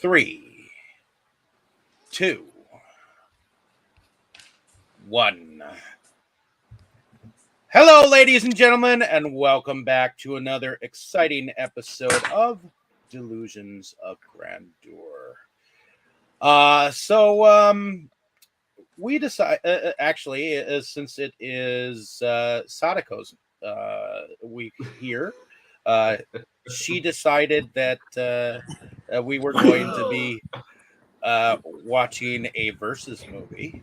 3, 2, 1. Hello, ladies and gentlemen, and welcome back to another exciting episode of Delusions of Grandeur. We decide actually, since it is Sadako's week here, she decided that we were going to be watching a versus movie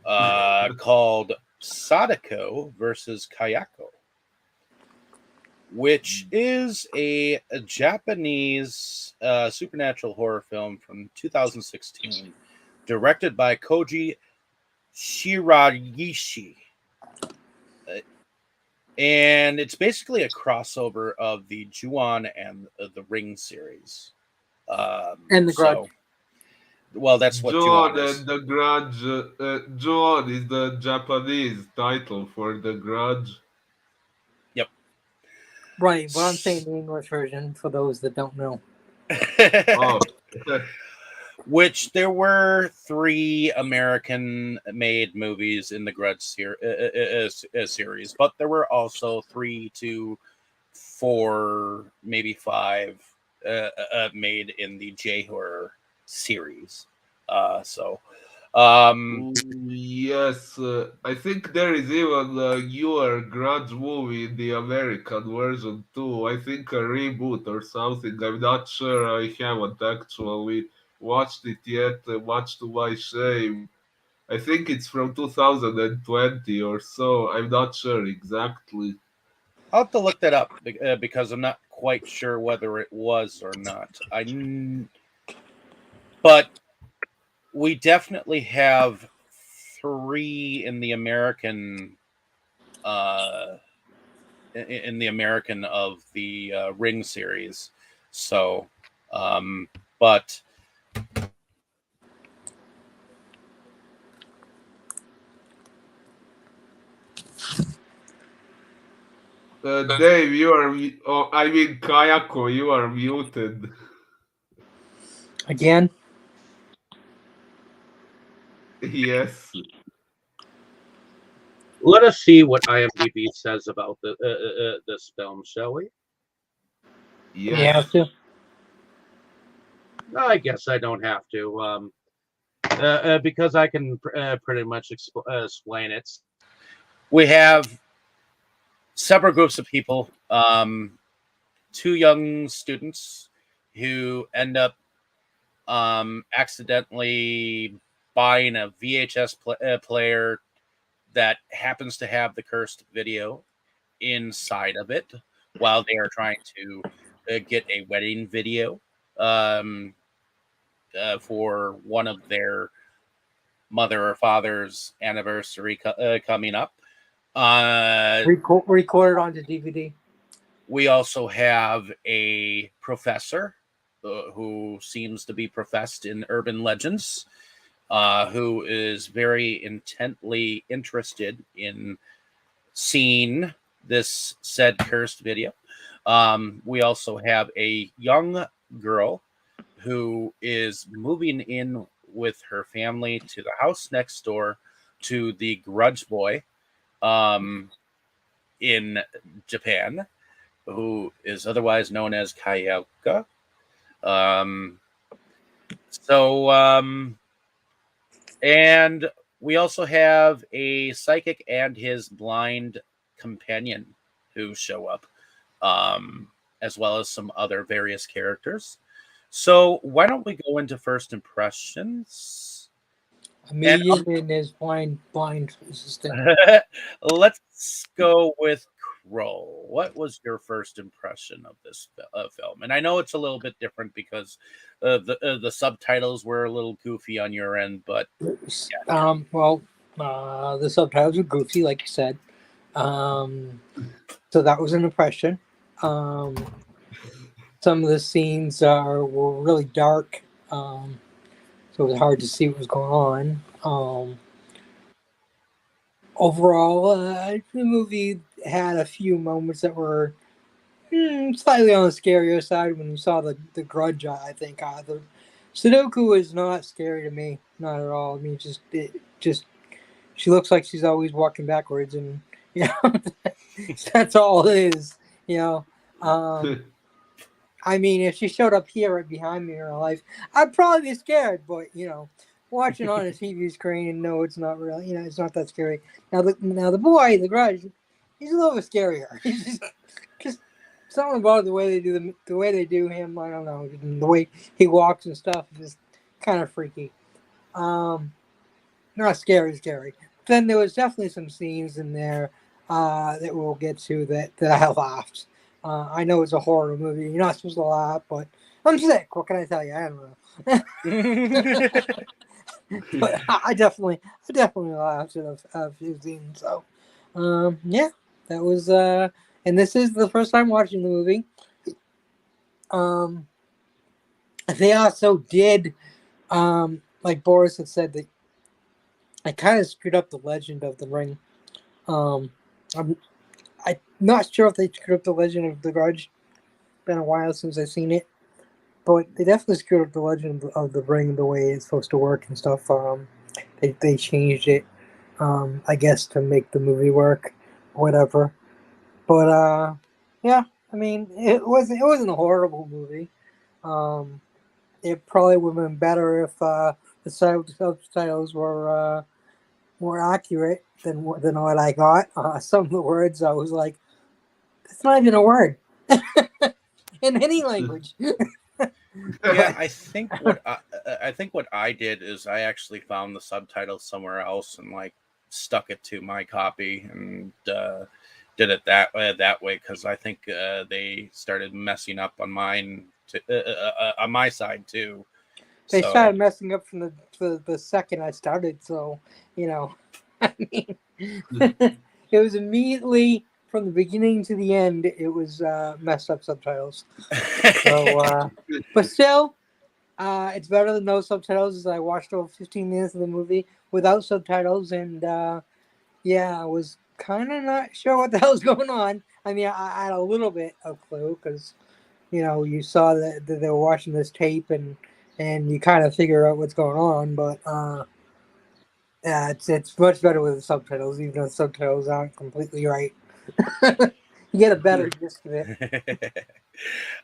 called Sadako versus Kayako, which is a Japanese supernatural horror film from 2016, directed by Koji Shiraishi. And it's basically a crossover of the Ju-on and the Ring series. And the Grudge. Well, that's what Ju-on Ju-on is. and the Grudge. Ju-on is the Japanese title for the Grudge. Yep. Right, but I'm saying the English version for those that don't know. Oh. Which there were 3 American-made movies in the Grudge series, but there were also 3 to 4, maybe 5 made in the J-horror series. Yes, I think there is even a newer Grudge movie in the American version too. I think a reboot or something. I'm not sure. I haven't actually watched it yet, much to my shame. I think it's from 2020 or so. I'm not sure exactly. I'll have to look that up because I'm not quite sure whether it was or not. But we definitely have 3 in the American of the Ring series. So, but Dave, you are. I mean, Kayako, you are muted. Again? Yes. let us see what IMDb says about this film, shall we? You Yes. have to? I guess I don't have to, because I can pretty much explain it. We have several groups of people, 2 young students who end up accidentally buying a VHS player that happens to have the cursed video inside of it while they are trying to get a wedding video for one of their mother or father's anniversary coming up. Recorded onto DVD. We also have a professor who seems to be professed in urban legends, who is very intently interested in seeing this said cursed video. We also have a young girl who is moving in with her family to the house next door to the Grudge Boy in Japan, who is otherwise known as Kayako. And we also have a psychic and his blind companion who show up, as well as some other various characters. So why don't we go into first impressions? Amelia and his blind assistant. Let's go with Krol. What was your first impression of this film? And I know it's a little bit different because the subtitles were a little goofy on your end, but yeah. The subtitles were goofy, like you said. So that was an impression. Some of the scenes were really dark, so it was hard to see what was going on. Overall, the movie had a few moments that were slightly on the scarier side when you saw the Grudge. I think the Sadako is not scary to me, not at all. I mean, just she looks like she's always walking backwards, and you know, that's all it is. You know, I mean, if she showed up here right behind me in real life, I'd probably be scared. But you know, watching on a TV screen and no, it's not real. You know, it's not that scary. Now the boy, the Grudge, he's a little bit scarier. He's just something about the way they do the way they do him. I don't know, the way he walks and stuff is kind of freaky. Not scary. Then there was definitely some scenes in there that we'll get to that I laughed. I know it's a horror movie. You're not supposed to laugh, but I'm sick. What can I tell you? I don't know. But I definitely laughed at a few scenes. So, yeah, that was. And this is the first time watching the movie. They also did, like Boris had said, that I kind of screwed up the Legend of the Ring. I'm not sure if they screwed up the Legend of the Grudge. Been a while since I've seen it, but they definitely screwed up the Legend of the Ring the way it's supposed to work and stuff. They changed it, I guess, to make the movie work, whatever. But yeah, I mean, it wasn't a horrible movie. It probably would have been better if the subtitles were more accurate than what I got. Some of the words I was like, that's not even a word in any language. Yeah, I think what I did is I actually found the subtitles somewhere else and like stuck it to my copy and did it that way because I think they started messing up on mine on my side too. They started messing up from the second I started, so you know, I mean, it was immediately from the beginning to the end. It was messed up subtitles. So, but still, it's better than no subtitles. As I watched over 15 minutes of the movie without subtitles, and yeah, I was kind of not sure what the hell's going on. I mean, I had a little bit of clue because you know you saw that they were watching this tape and you kind of figure out what's going on, but yeah, it's much better with the subtitles, even though the subtitles aren't completely right. You get a better gist of it.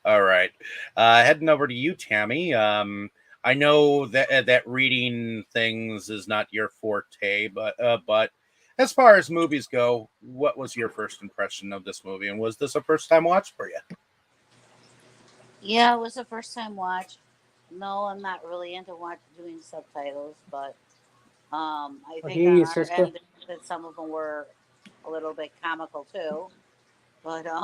All right, heading over to you, Tammy. I know that reading things is not your forte, but as far as movies go, what was your first impression of this movie, and was this a first time watch for you? Yeah, it was a first time watch. No, I'm not really into doing subtitles, but I think hear on you, our sister. end that some of them were a little bit comical too. But I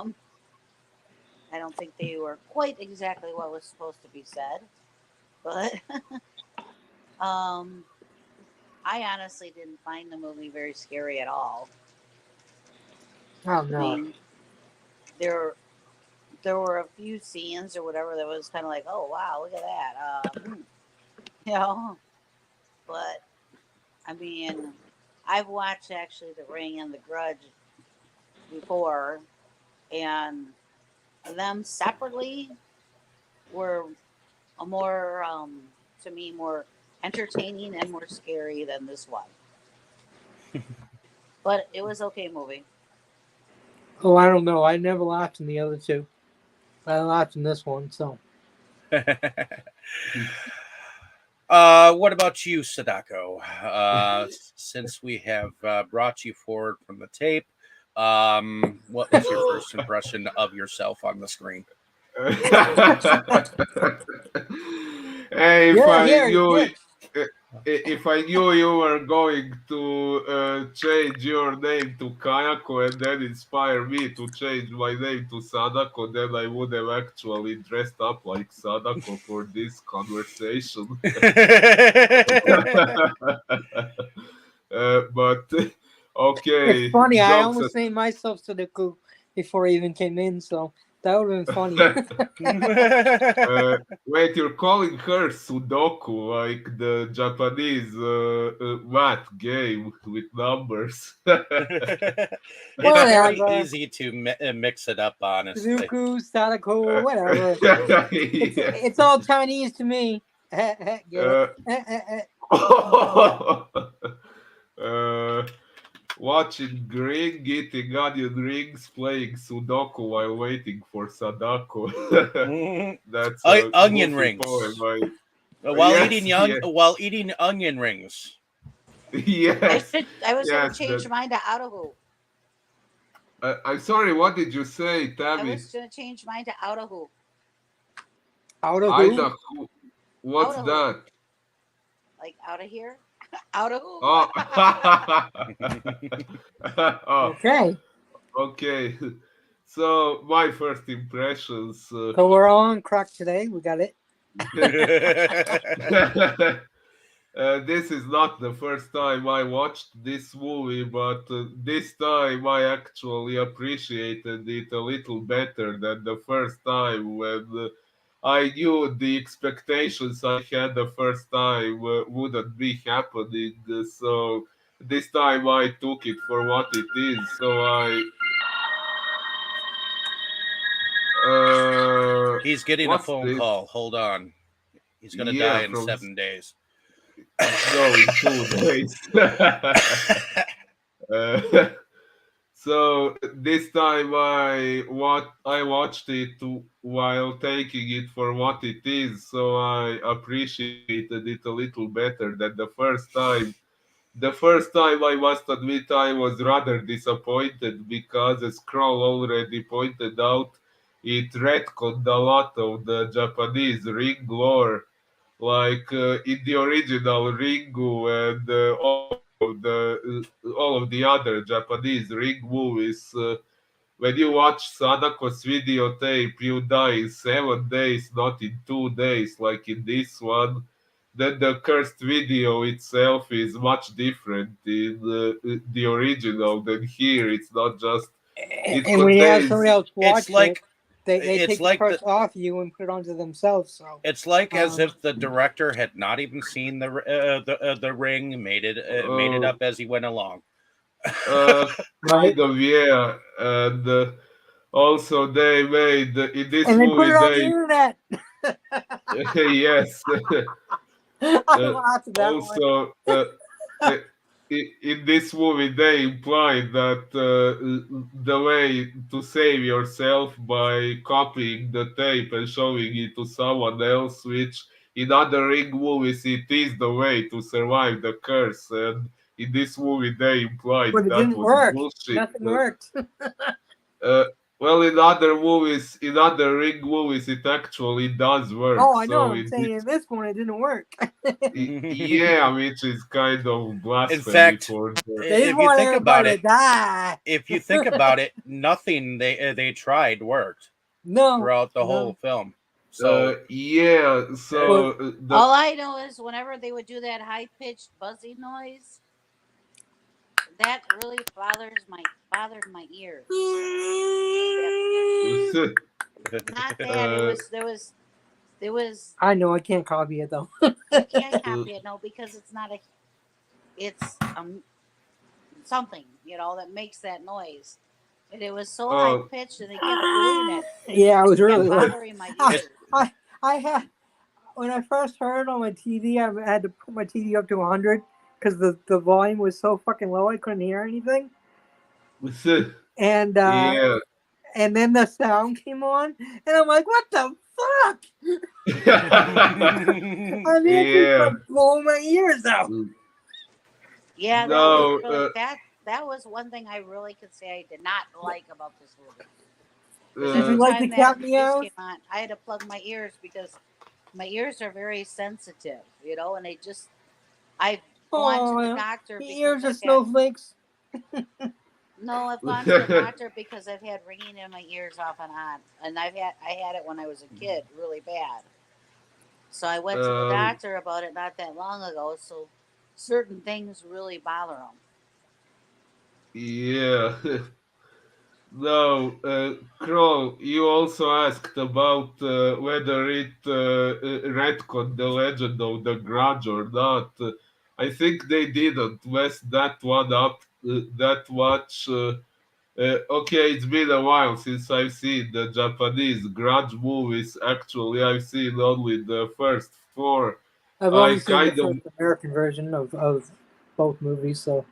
don't think they were quite exactly what was supposed to be said. But I honestly didn't find the movie very scary at all. Oh I no. mean, there were a few scenes or whatever that was kind of like, oh wow, look at that, you know. But I mean, I've watched actually The Ring and The Grudge before, and them separately were a more, to me, more entertaining and more scary than this one. But it was okay movie. Oh, I don't know. I never laughed in the other two. I laughed in this one, so. What about you, Sadako? Since we have brought you forward from the tape, what was your first impression of yourself on the screen? Hey, Yeah, if I knew you were going to change your name to Kayako and then inspire me to change my name to Sadako, then I would have actually dressed up like Sadako for this conversation. But okay, it's funny. I jokes almost named myself Sadako before I even came in, so That would have been funny. Wait, you're calling her Sudoku, like the Japanese math game with numbers. It's Whatever. very easy to mix it up, honestly. Sudoku, Sadako, whatever. Yeah. It's all Chinese to me. Get it? Watching Green eating onion rings, playing Sudoku while waiting for Sadako. That's a Onion goofy rings. poem, right? While Yes, eating onion rings. Yes. I was going Yes, to change mine to Outahu. I'm sorry, what did you say, I Tammy? was going to change mine to Outahu. Out of who? Idaho. What's Outahu. that? Like out of here? Outahu. Oh. Oh, Okay. okay. So my first impressions. So we're on crack today. We got it. This is not the first time I watched this movie, but this time I actually appreciated it a little better than the first time when I knew the expectations I had the first time wouldn't be happening. So this time I took it for what it is. So He's getting a what's phone this? call. Hold on. He's going to Yeah, die in from 7 days. No, in 2 days. So this time I watched it while taking it for what it is, so I appreciated it a little better than the first time. The first time, I must admit, I was rather disappointed because, as Krol already pointed out, it retconned a lot of the Japanese ring lore, like in the original Ringu and all of the other Japanese ring movies. When you watch Sadako's videotape, you die in 7 days, not in 2 days, like in this one. Then the cursed video itself is much different in the original than here. It's not just it And when you have somebody contains. else watch It's like it, they it's take like the curse off you and put it onto themselves. So it's like as if the director had not even seen the ring, made it up as he went along. Kind of, yeah, and also they made in this and they put movie it on the internet. yes. I laughed at that one. Also, in this movie, they implied that the way to save yourself by copying the tape and showing it to someone else, which in other Ring movies it is the way to survive the curse, and in this movie they implied But it that didn't was work. bullshit. Nothing worked. Well, in other movies, in other Ring movies, it actually does work. Oh, I know. So I'm saying in this one it didn't work. yeah, which is kind of blasphemy fact, for the. They just if you want think about everybody it, to die. if you think about it, nothing they tried worked No. throughout the whole film. So Yeah, so All I know is whenever they would do that high pitched buzzing noise, that really bothered my ears. Not that there was. I know I can't copy it though. You can't copy it, no, because it's not it's something that makes that noise. And it was so high pitched, and they kept doing it. Yeah, it was really bothering my ears. I had when I first heard it on my TV, I had to put my TV up to 100 because the volume was so fucking low I couldn't hear anything. And yeah. and then the sound came on, and I'm like, "What the fuck?" I mean, it just blowing my ears out. Yeah, No, that was one thing I really could say I did not like about this movie. Did you like the cat meows? I had to plug my ears because my ears are very sensitive, and I've gone to the doctor. The ears are snowflakes. No, I've gone to the doctor because I've had ringing in my ears off and on, and I had it when I was a kid, really bad. So I went to the doctor about it not that long ago. So certain things really bother them. Yeah. Now, Krol, you also asked about whether it retconned the legend of the Grudge or not. I think they didn't mess that one up that much. Okay, it's been a while since I've seen the Japanese Grudge movies. Actually, I've seen only the first four. I've only I seen the kind of first American version of both movies, so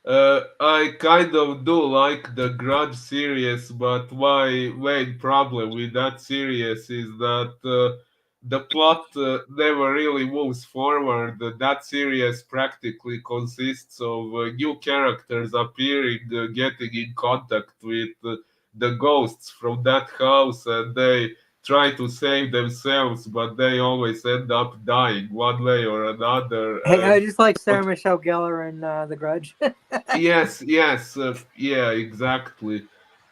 uh, I kind of do like the Grudge series, but my main problem with that series is that the plot never really moves forward. That series practically consists of new characters appearing, getting in contact with the ghosts from that house, and they try to save themselves, but they always end up dying one way or another. hey, I And just like Sarah Michelle Gellar in The Grudge. yes, yes, yeah, exactly.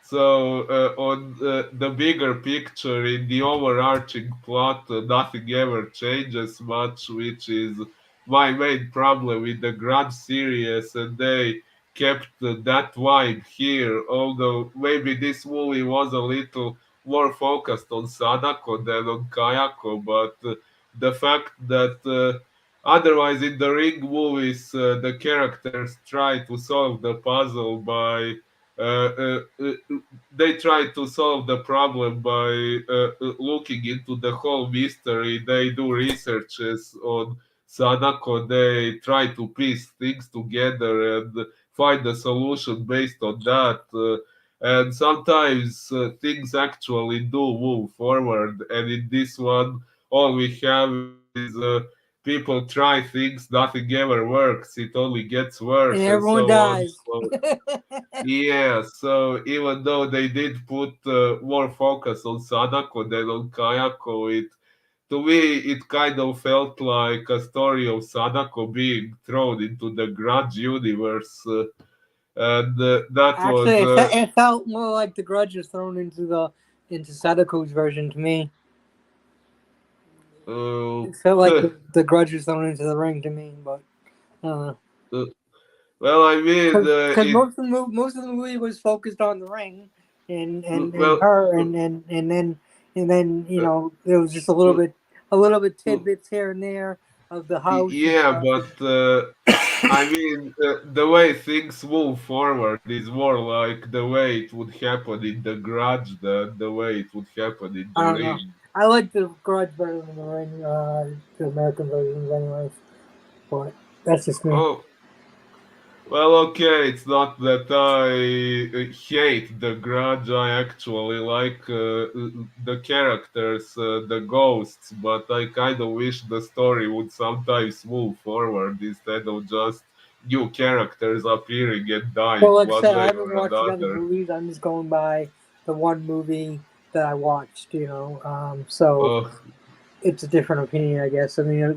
So, on the bigger picture, in the overarching plot, nothing ever changes much, which is my main problem with the Grudge series, and they kept that vibe here. Although maybe this movie was a little more focused on Sadako than on Kayako, but the fact that otherwise, in the Ring movies, the characters try to solve the puzzle by they try to solve the problem by looking into the whole mystery. They do researches on Sadako. They try to piece things together and find a solution based on that. And sometimes things actually do move forward. And in this one, all we have is people try things, nothing ever works. It only gets And worse, and everyone so on. dies. So yeah, so even though they did put more focus on Sadako than on Kayako, it to me it kind of felt like a story of Sadako being thrown into the Grudge universe, and that was Actually, it felt more like The Grudge was thrown into Sadako's version to me. uh, It felt like the Grudge was thrown into the ring to me, but uh, well, I mean, because it most of the movie was focused on the ring and well. her and then Uh, there was just uh, a little bit uh, tidbits here and there of the house and Yeah, stuff. but I mean, the way things move forward is more like the way it would happen in the Grudge than the way it would happen in I the don't know. Ring. I like the Grudge better than the ring, the American versions, anyways. But that's just me. Oh, well, okay, it's not that I hate the Grudge. I actually like the characters, the ghosts, but I kind of wish the story would sometimes move forward instead of just new characters appearing and dying Well, like I one said, I way haven't or watched the other another. movies. I'm just going by the one movie that I watched. So Uh, it's a different opinion, I guess. I mean,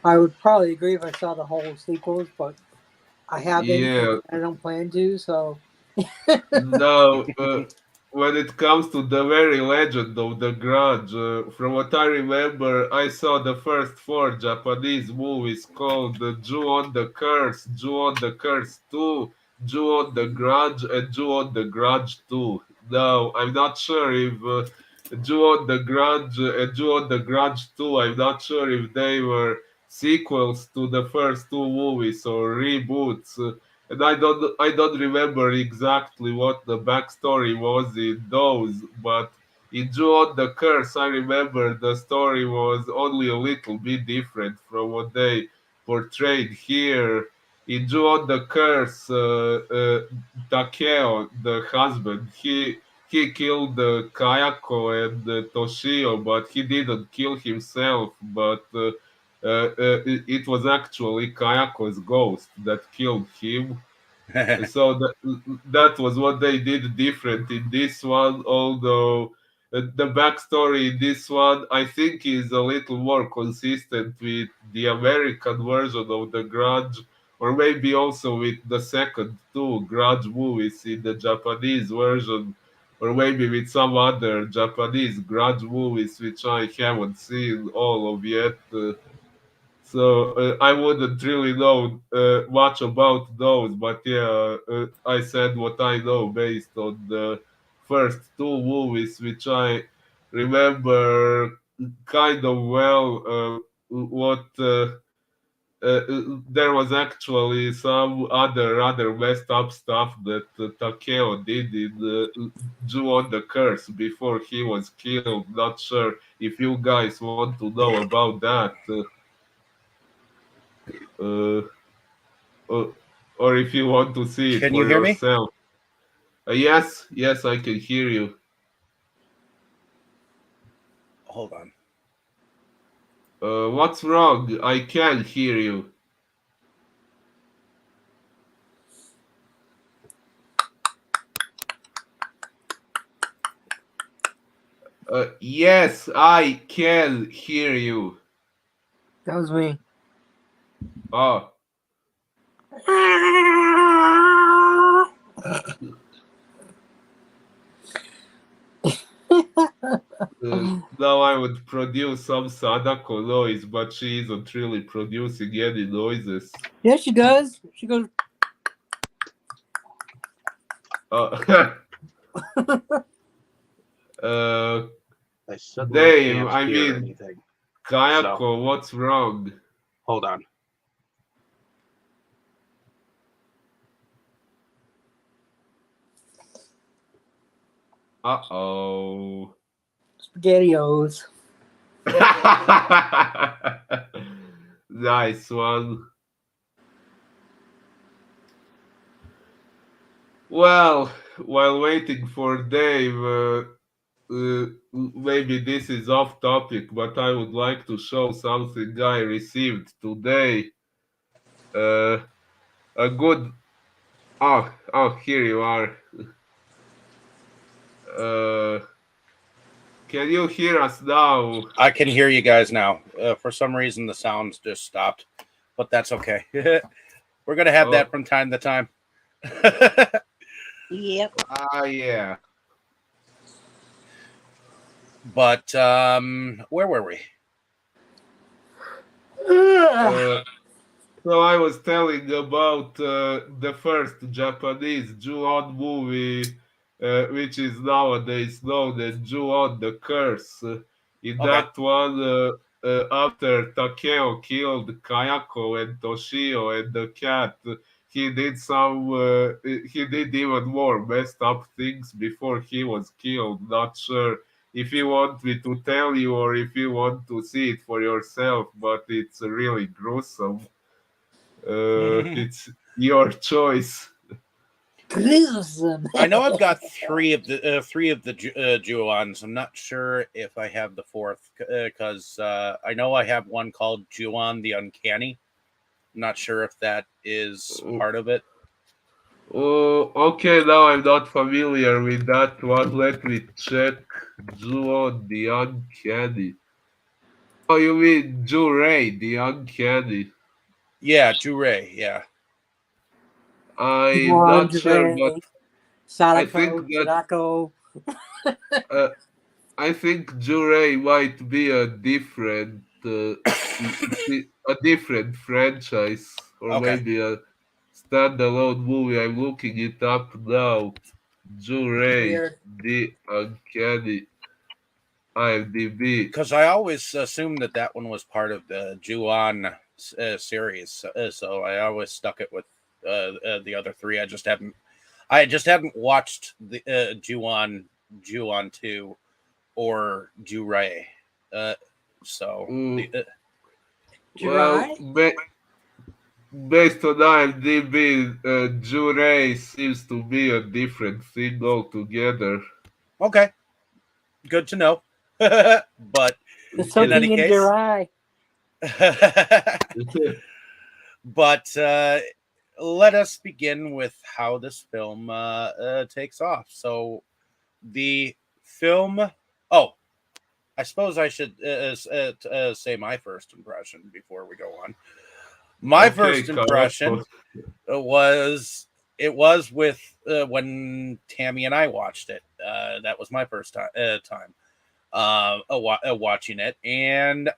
I would probably agree if I saw the whole sequels, but I haven't, and yeah, I don't plan to. So, no, when it comes to the very legend of the Grudge, from what I remember, I saw the first four Japanese movies called Ju-on the Curse, Ju-on the Curse 2, Ju-on the Grudge, and Ju-on the Grudge 2. Now, I'm not sure if Ju-on the Grudge and Ju-on the Grudge 2, I'm not sure if they were sequels to the first two movies or reboots. And I don't remember exactly what the backstory was in those, but in Ju-on the Curse, I remember the story was only a little bit different from what they portrayed here. In Ju-on the Curse, Takeo, the husband, he killed Kayako and Toshio, but he didn't kill himself. But it was actually Kayako's ghost that killed him. So that was what they did different in this one. Although the backstory in this one, I think, is a little more consistent with the American version of the Grudge, or maybe also with the second two Grudge movies in the Japanese version, or maybe with some other Japanese Grudge movies which I haven't seen all of yet. So I wouldn't really know much about those, but yeah, I said what I know based on the first two movies, which I remember kind of well. What There was actually some other messed up stuff that Takeo did in Ju-On the Curse before he was killed. Not sure if you guys want to know about that. Uh, or, or if you want to see it Can you for hear me? yourself. Yes, I can hear you. Hold on. What's wrong? I can hear you. Yes, I can hear you. That was me. Oh, now I would produce some Sadako noise, but she isn't really producing any noises. Yeah, she does. She goes. Uh, uh, I suddenly Dave, can't I hear mean, anything. Kayako, what's wrong? Hold on. Uh-oh. SpaghettiOs. Nice one. Well, while waiting for Dave, maybe this is off topic, but I would like to show something I received today. A good. Here you are. Uh, can you hear us now? I can hear you guys now. For some reason, the sounds just stopped, but that's okay. We're gonna have that from time to time. Yep. Yeah. But where were we? So I was telling about the first Japanese Ju-On movie, which is nowadays known as Ju-On the Curse. In Okay. that one, after Takeo killed Kayako and Toshio and the cat, he did he did even more messed up things before he was killed. Not sure if you want me to tell you or if you want to see it for yourself, but it's really gruesome. It's your choice. Gruesome. I know I've got three of the Ju-Ons. I'm not sure if I have the fourth because I know I have one called Ju-On the Uncanny. I'm not sure if that is part of it. Oh, okay, now I'm not familiar with that one. Let me check. Ju-On the Uncanny. Oh, you mean Ju-Ray the Uncanny? Yeah, Ju-Ray. Yeah. I'm not sure, but Lingerie. I think Sadako. that Sadako. uh, I think Ju-Ray might be a different franchise, or Okay. maybe a standalone movie. I'm looking it up now. Ju-Ray, Weird. the Uncanny, IMDb. Because I always assumed that one was part of the Ju-On series, so I always stuck it with the other three. I just haven't watched the Ju-On 2 or Ju-Ray. So Well, based on IMDb, Ju-Ray seems to be a different thing altogether. okay, good to know. But There's in something any in case, your eye. but let us begin with how this film takes off. So the film. Oh, I suppose I should say my first impression before we go on. My Okay, first impression was with when Tammy and I watched it. That was my first time. watching it, and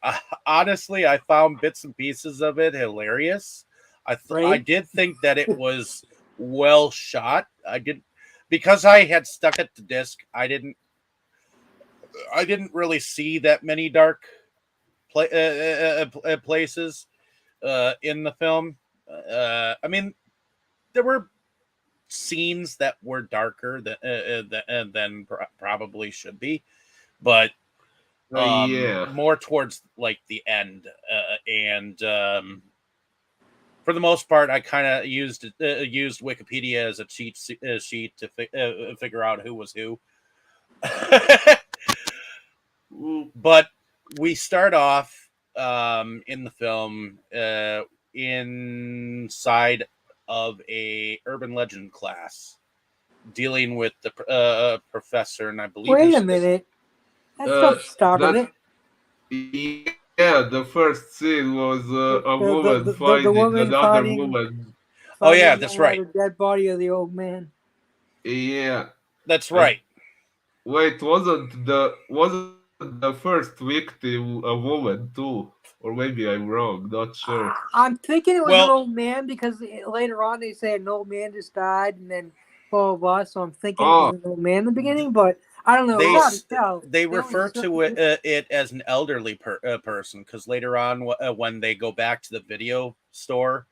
honestly, I found bits and pieces of it hilarious. I Right? did think that it was well shot. I did because I had stuck it to disc. I didn't really see that many dark places in the film. I mean, there were scenes that were darker than probably should be, but Yeah. more towards like the end, and for the most part, I kind of used Wikipedia as a sheet to figure out who was who. But we start off in the film inside of a urban legend class dealing with the professor, and I believe Wait his a minute. That's Uh, what started that it. yeah, the first scene was a woman The finding woman another finding woman. Oh yeah, finding that's right. the dead body of the old man. Yeah, That's I right. wait, wasn't the first victim a woman too? Or maybe I'm wrong, not sure. I'm thinking it was an Well, old man because later on they say an old man just died and then blah blah blah. So I'm thinking it was Oh, an old man in the beginning, but I don't know. It's they hard to tell. they They only refer to it as an elderly person because later on when they go back to the video store,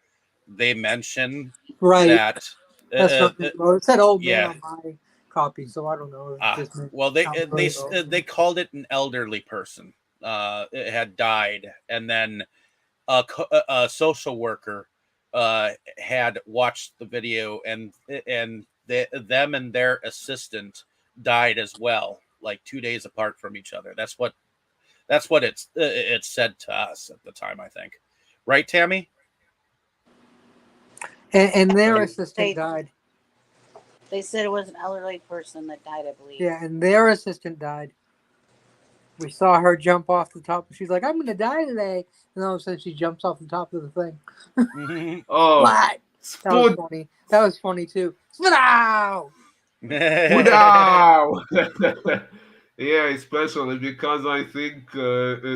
they mention right. that That's what it said. Old man yeah. on my copy, so I don't know. If this meant Well, elderly or old they man. called it an elderly person. It had died, and then a social worker had watched the video, and them and their assistant died as well, like 2 days apart from each other. That's what it said to us at the time, I think. Right, Tammy? And their I, assistant died. They said it was an elderly person that died, I believe. Yeah, and their assistant died. We saw her jump off the top. She's like, "I'm gonna die today," and all of a sudden she jumps off the top of the thing. oh, What? That was Spud funny. That was funny too. Wow! Wow! Yeah, especially because I think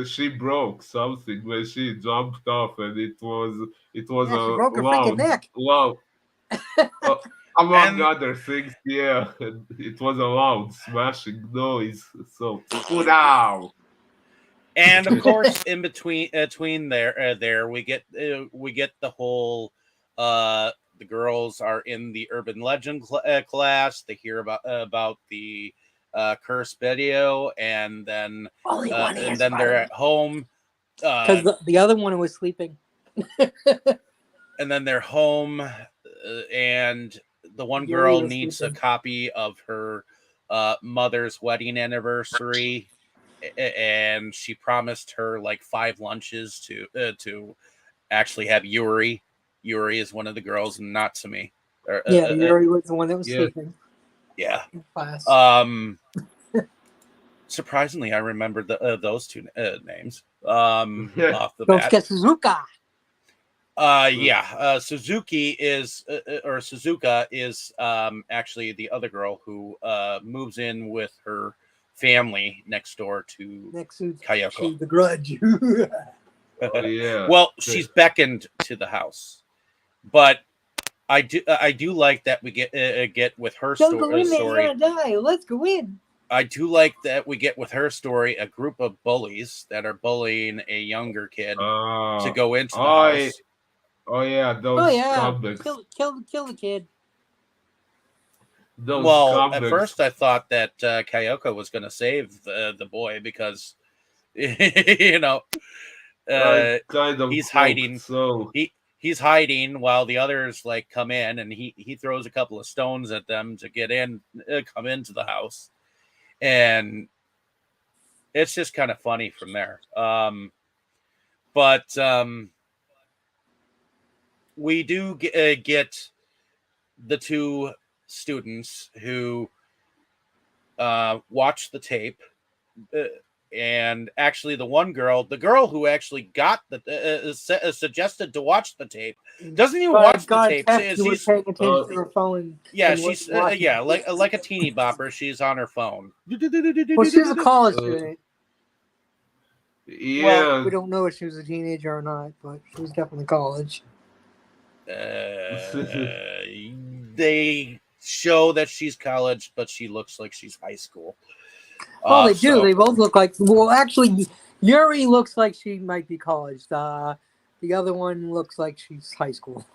she broke something when she jumped off, and it was Yeah, she a broke her freaking neck. loud, uh, among and other things. Yeah, and it was a loud smashing noise. So, wow! and of course in between there we get the whole the girls are in the urban legend class. They hear about the curse video, and then Only one is they're at home, because the other one was sleeping. and then they're home, and the one Yuri girl was needs a sleeping. copy of her mother's wedding anniversary, and she promised her like 5 lunches to actually have Yuri. Yuri is one of the girls, and not to me. Yeah, Yuri was the one that was Yeah. sleeping Yeah. in class. Surprisingly, I remember those two names off the Don't bat. forget Suzuka. Yeah. Suzuki is or Suzuka is actually the other girl who moves in with her family next door to Next to Kayako. The Grudge. Oh, yeah. Well, she's beckoned to the house, but I do like that we get with her Don't go in there, story. you're gonna die. Let's go in. I do like that we get with her story a group of bullies that are bullying a younger kid to go into the house. Oh yeah, those Oh yeah, scumbags. kill the kid. Those Well, at scumbags. first I thought that Kayako was going to save the boy because you know I kind of he's hoped hiding. so. He's hiding while the others like come in, and he throws a couple of stones at them to get in, come into the house, and it's just kind of funny from there. But we do get the two students who watch the tape and actually the one girl, the girl who actually got the suggested to watch the tape, doesn't even watch the tape. She was paying attention to her phone. Yeah, and she's wasn't watching yeah, it. like a teeny bopper. She's on her phone. Well, she's a college student. Yeah. Well, we don't know if she was a teenager or not, but she was definitely college. They show that she's college, but she looks like she's high school. Oh, they do. They both look like. Well, actually, Yuri looks like she might be college. The other one looks like she's high school.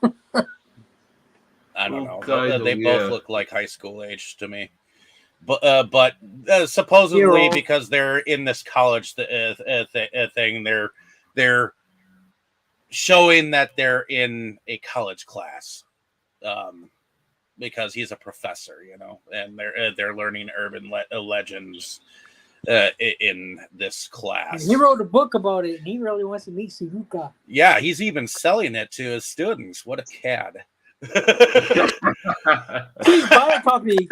I don't know. Kind of, They yeah. both look like high school age to me. But supposedly because they're in this college thing, they're showing that they're in a college class, because he's a professor, you know, and they're learning urban legends in this class. He wrote a book about it, and he really wants to meet Suzuka. Yeah, he's even selling it to his students. What a cad! Please buy a copy.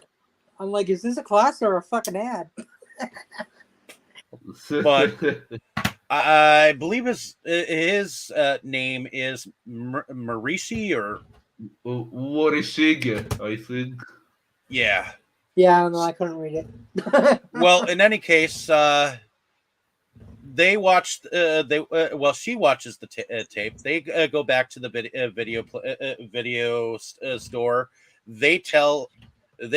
I'm like, is this a class or a fucking ad? But I believe his name is Marishi or Morishige, I think. yeah. Yeah, I don't know. I couldn't read it. Well, in any case, they watched. She watches the tape. They go back to the video store. They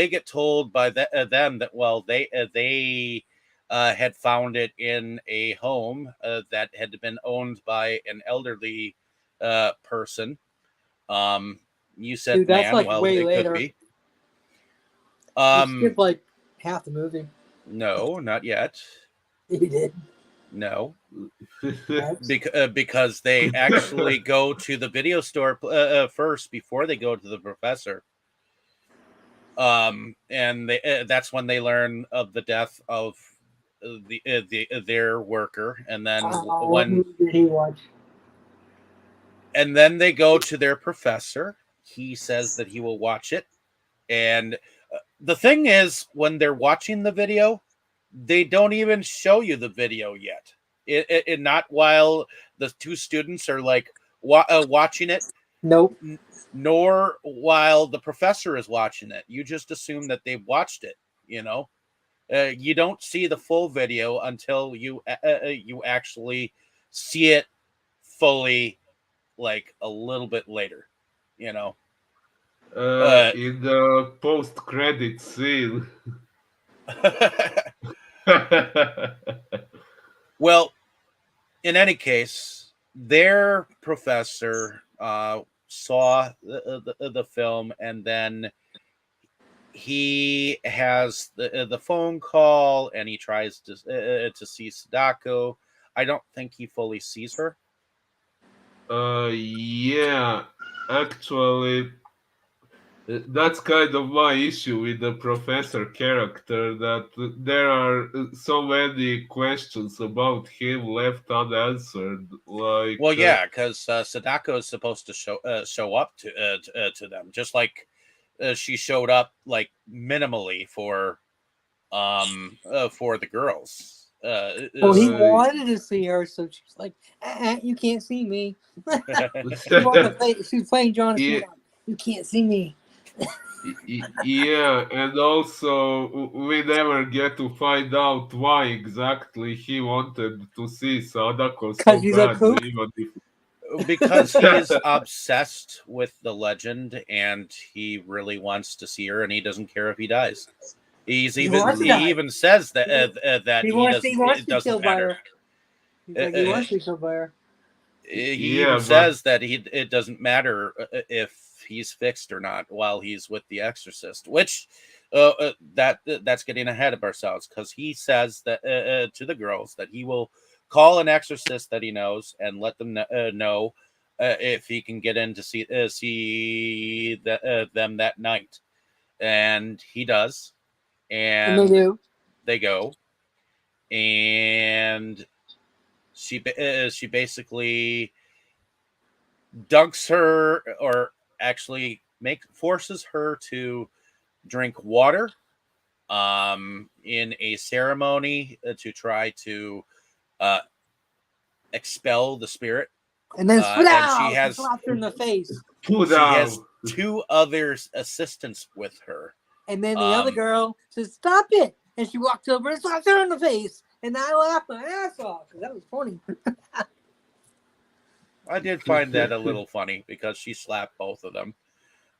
get told by them that they had found it in a home that had been owned by an elderly person. You said, dude, that's man, like well, way it later. could be. You skipped like half the movie. No, not yet. You did. No, because they actually go to the video store first before they go to the professor. And that's when they learn of the death of their worker, and then what movie did he watch? And then they go to their professor. He says that he will watch it, and the thing is, when they're watching the video, they don't even show you the video yet. It not while the two students are like watching it. Nope. Nor while the professor is watching it. You just assume that they've watched it. You know, you don't see the full video until you actually see it fully, like a little bit later. You know. In the post-credit scene. Well, in any case, their professor saw the film, and then he has the phone call, and he tries to see Sadako. I don't think he fully sees her. Yeah, actually, that's kind of my issue with the professor character, that there are so many questions about him left unanswered. Like, well, yeah, because Sadako is supposed to show up to them, just like she showed up like minimally for the girls. Well, he wanted to see her, so she's like, "You can't see me." She's playing John Cena. You can't see me. Yeah, and also we never get to find out why exactly he wanted to see Sadako so he's a bad. kook? Because he's obsessed with the legend, and he really wants to see her, and he doesn't care if he dies. He even says that it doesn't matter. He's like, he wants to be so by her. He even says that it doesn't matter if he's fixed or not while he's with the exorcist, which that's getting ahead of ourselves, because he says that to the girls that he will call an exorcist that he knows and let them know if he can get in to see them that night, and he does, and they do. They go, and she basically dunks her, or actually forces her to drink water in a ceremony to try to uh, expel the spirit. And then And she she has slapped her in the face. Put she has out. 2 other assistants with her. And then the other girl says, "Stop it!" And she walked over and slapped her in the face. And I laughed my ass off because that was funny. I did find that a little funny because she slapped both of them.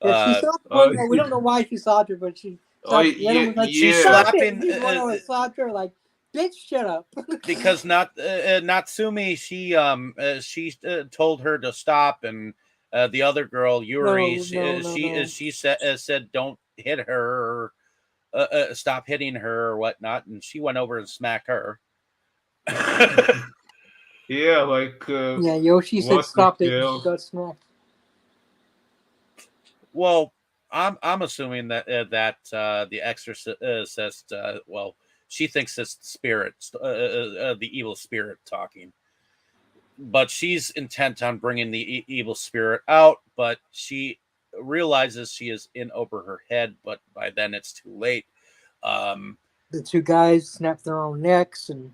Yeah, she slapped one girl. We don't know why she slapped her, but she slapped the other one. Was like, She's "Stop slapping. it!" She's one who slapped her like, "Bitch, shut up." Because Natsumi, she told her to stop, and the other girl Yuri, she said don't hit her, or stop hitting her or whatnot, and she went over and smacked her. Yeah, like yeah, Yoshi said what stop the it. And hell? she got smacked. Well, I'm assuming that the exorcist, well, she thinks it's the spirit, the evil spirit talking. But she's intent on bringing the evil spirit out, but she realizes she is in over her head, but by then it's too late. The 2 guys snap their own necks, and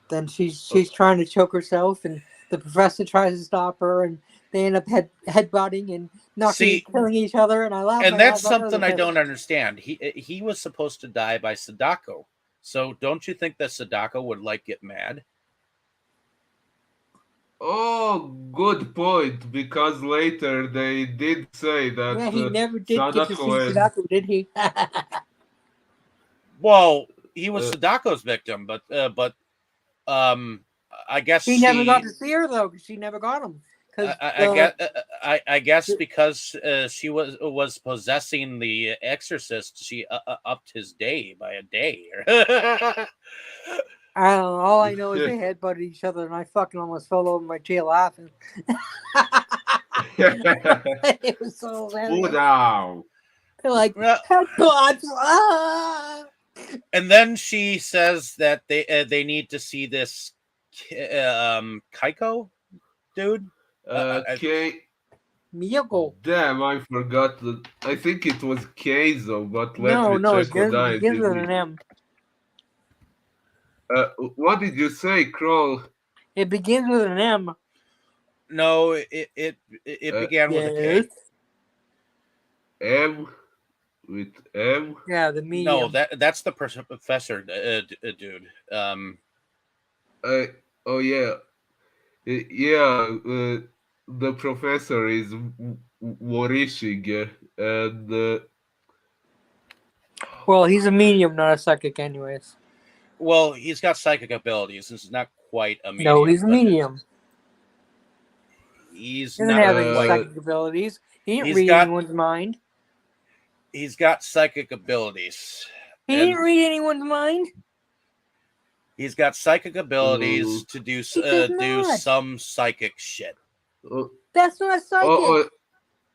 then she's trying to choke herself, and the professor tries to stop her, and they end up headbutting and knocking and killing each other. And I laugh. And that's something I don't understand. He was supposed to die by Sadako, so don't you think that Sadako would get mad? Oh, good point. Because later they did say that he never did get to see Sadako Sadako, did he? Well, he was Sadako's victim, but I guess he never got to see her though, because she never got him. I guess because she was possessing the exorcist, she upped his day by a day. I don't know. All I know is they headbutted each other, and I fucking almost fell over my chair laughing. It was so hilarious. Wow. They're like, headbutts. Ah! And then she says that they need to see this Kayako dude. Okay. Miyako. Damn, I forgot. I think it was Keizo, but let me check it on begins with an IMDb. M. What did you say, Krol? It begins with an M. No, it began with a K. M with M. Yeah, the medium. No, that's the professor dude. Oh yeah, yeah. The professor is Morishige, and well, he's a medium, not a psychic, anyways. Well, he's got psychic abilities. This is not quite a medium. No, he's a medium. He doesn't have any psychic abilities. He didn't read anyone's mind. He's got psychic abilities. He didn't read anyone's mind. He's got psychic abilities to do some psychic shit. That's not psychic.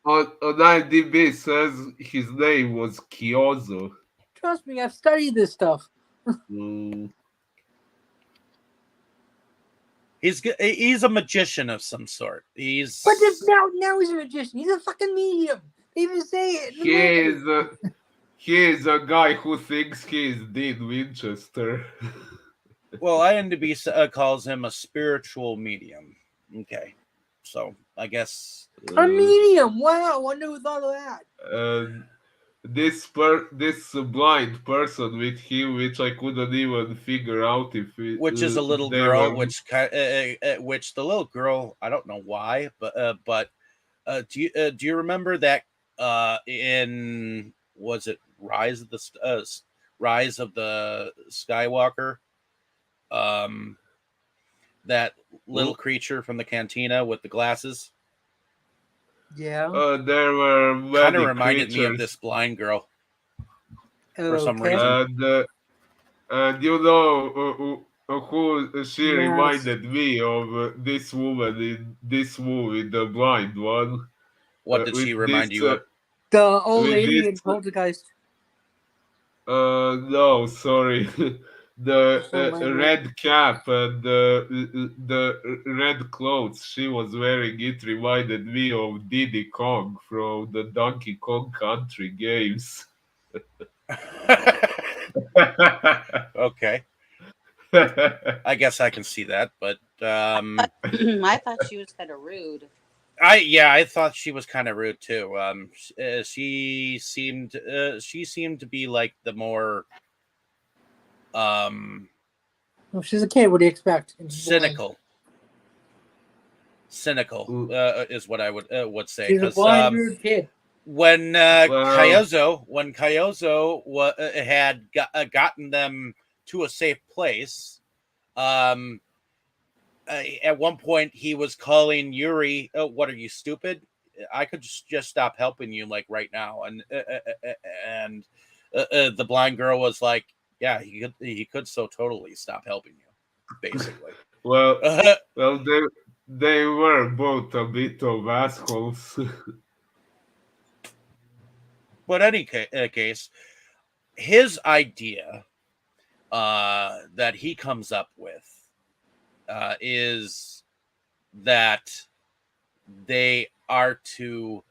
On IMDb says his name was Kyozo. Trust me, I've studied this stuff. He's a magician of some sort. But now he's a magician. He's a fucking medium. They even say it. He is a guy who thinks he is Dean Winchester. Well, IMDb calls him a spiritual medium. Okay, so I guess a medium. Wow, I wonder who thought of that. This blind person with him, which I couldn't even figure out if it, which is a little girl, which the little girl, I don't know why, but do you remember that in was it Rise of the Skywalker? That little creature from the cantina with the glasses. Yeah. There were many kind of reminded creatures. me of this blind girl for some reason. And you know who she reminded me of? This woman in this movie, the blind one. What did she remind you of? The old lady in Poltergeist. No, sorry. The red cap and the red clothes she was wearing, it reminded me of Diddy Kong from the Donkey Kong Country games. Okay, I guess I can see that, but I thought she was kind of rude. I thought she was kind of rude too. She seemed to be like the more Well, she's a kid. What do you expect? And she's blind. cynical is what I would say, She's a because blind, rude kid. when Well, Kayozo had gotten them to a safe place, um, at one point he was calling Yuri, "Oh, what are you, stupid? I could just stop helping you like right now." And the blind girl was like, "Yeah, he could so totally stop helping you, basically." well, well, they were both a bit of assholes. But any case, his idea that he comes up with is that they are to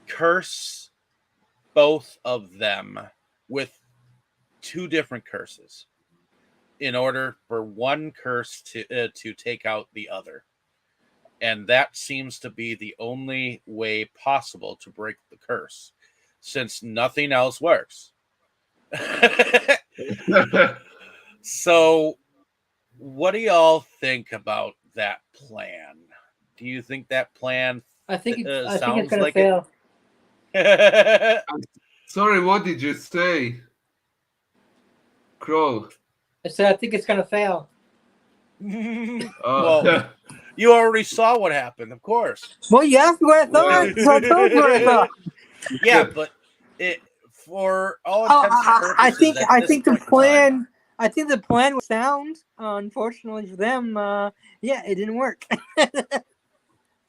curse both of them with two different curses in order for one curse to take out the other. And that seems to be the only way possible to break the curse, since nothing else works. So, what do y'all think about that plan? Do you think that plan I think it's sounds gonna like fail. it? Sorry, what did you say, Krol? I said I think it's gonna fail. Well, you already saw what happened, of course. Well, you asked me what I thought, so I told you what I thought. Yeah, but for all Oh, intents and purposes, I think the plan was sound. Unfortunately for them, yeah, it didn't work.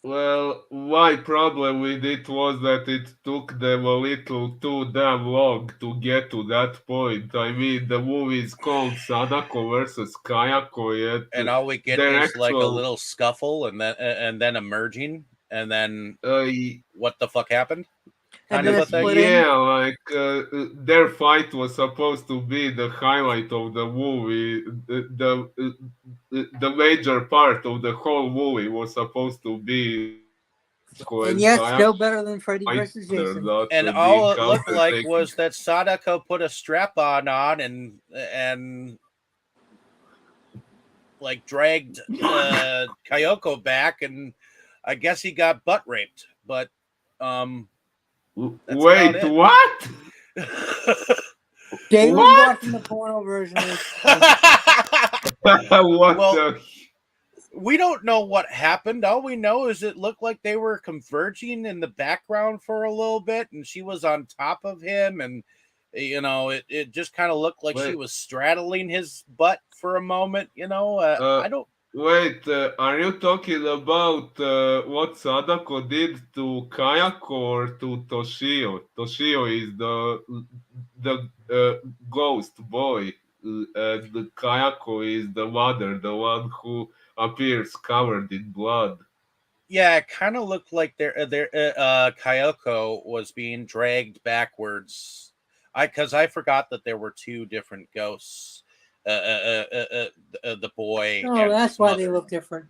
Well, my problem with it was that it took them a little too damn long to get to that point. I mean, the movie is called Sadako versus Kayako, yet and all we get their is like a actual little scuffle, and then a merging, and then uh, what the fuck happened? And Kind of then a it thing. split in. yeah, like their fight was supposed to be the highlight of the movie. The major part of the whole movie was supposed to be Sadako And and yes, Kayako still better than Freddy fight versus or Jason. not And the all it looked encounter like taking. was that Sadako put a strap on and like dragged Kayako back, and I guess he got butt raped. But that's about Wait, it. what? Dave was What? watching the porno version of this. What Well, the? we don't know what happened. All we know is it looked like they were converging in the background for a little bit, and she was on top of him, and it just kind of looked like she Wait, was straddling his butt for a moment. uh, I don't. wait. Are you talking about what Sadako did to Kayako or to Toshio? Toshio is the ghost boy, and the Kayako is the mother, the one who appears covered in blood. Yeah, it kind of looked like Kayako was being dragged backwards. I forgot that there were two different ghosts, the boy Oh, and that's his why they mother. look different.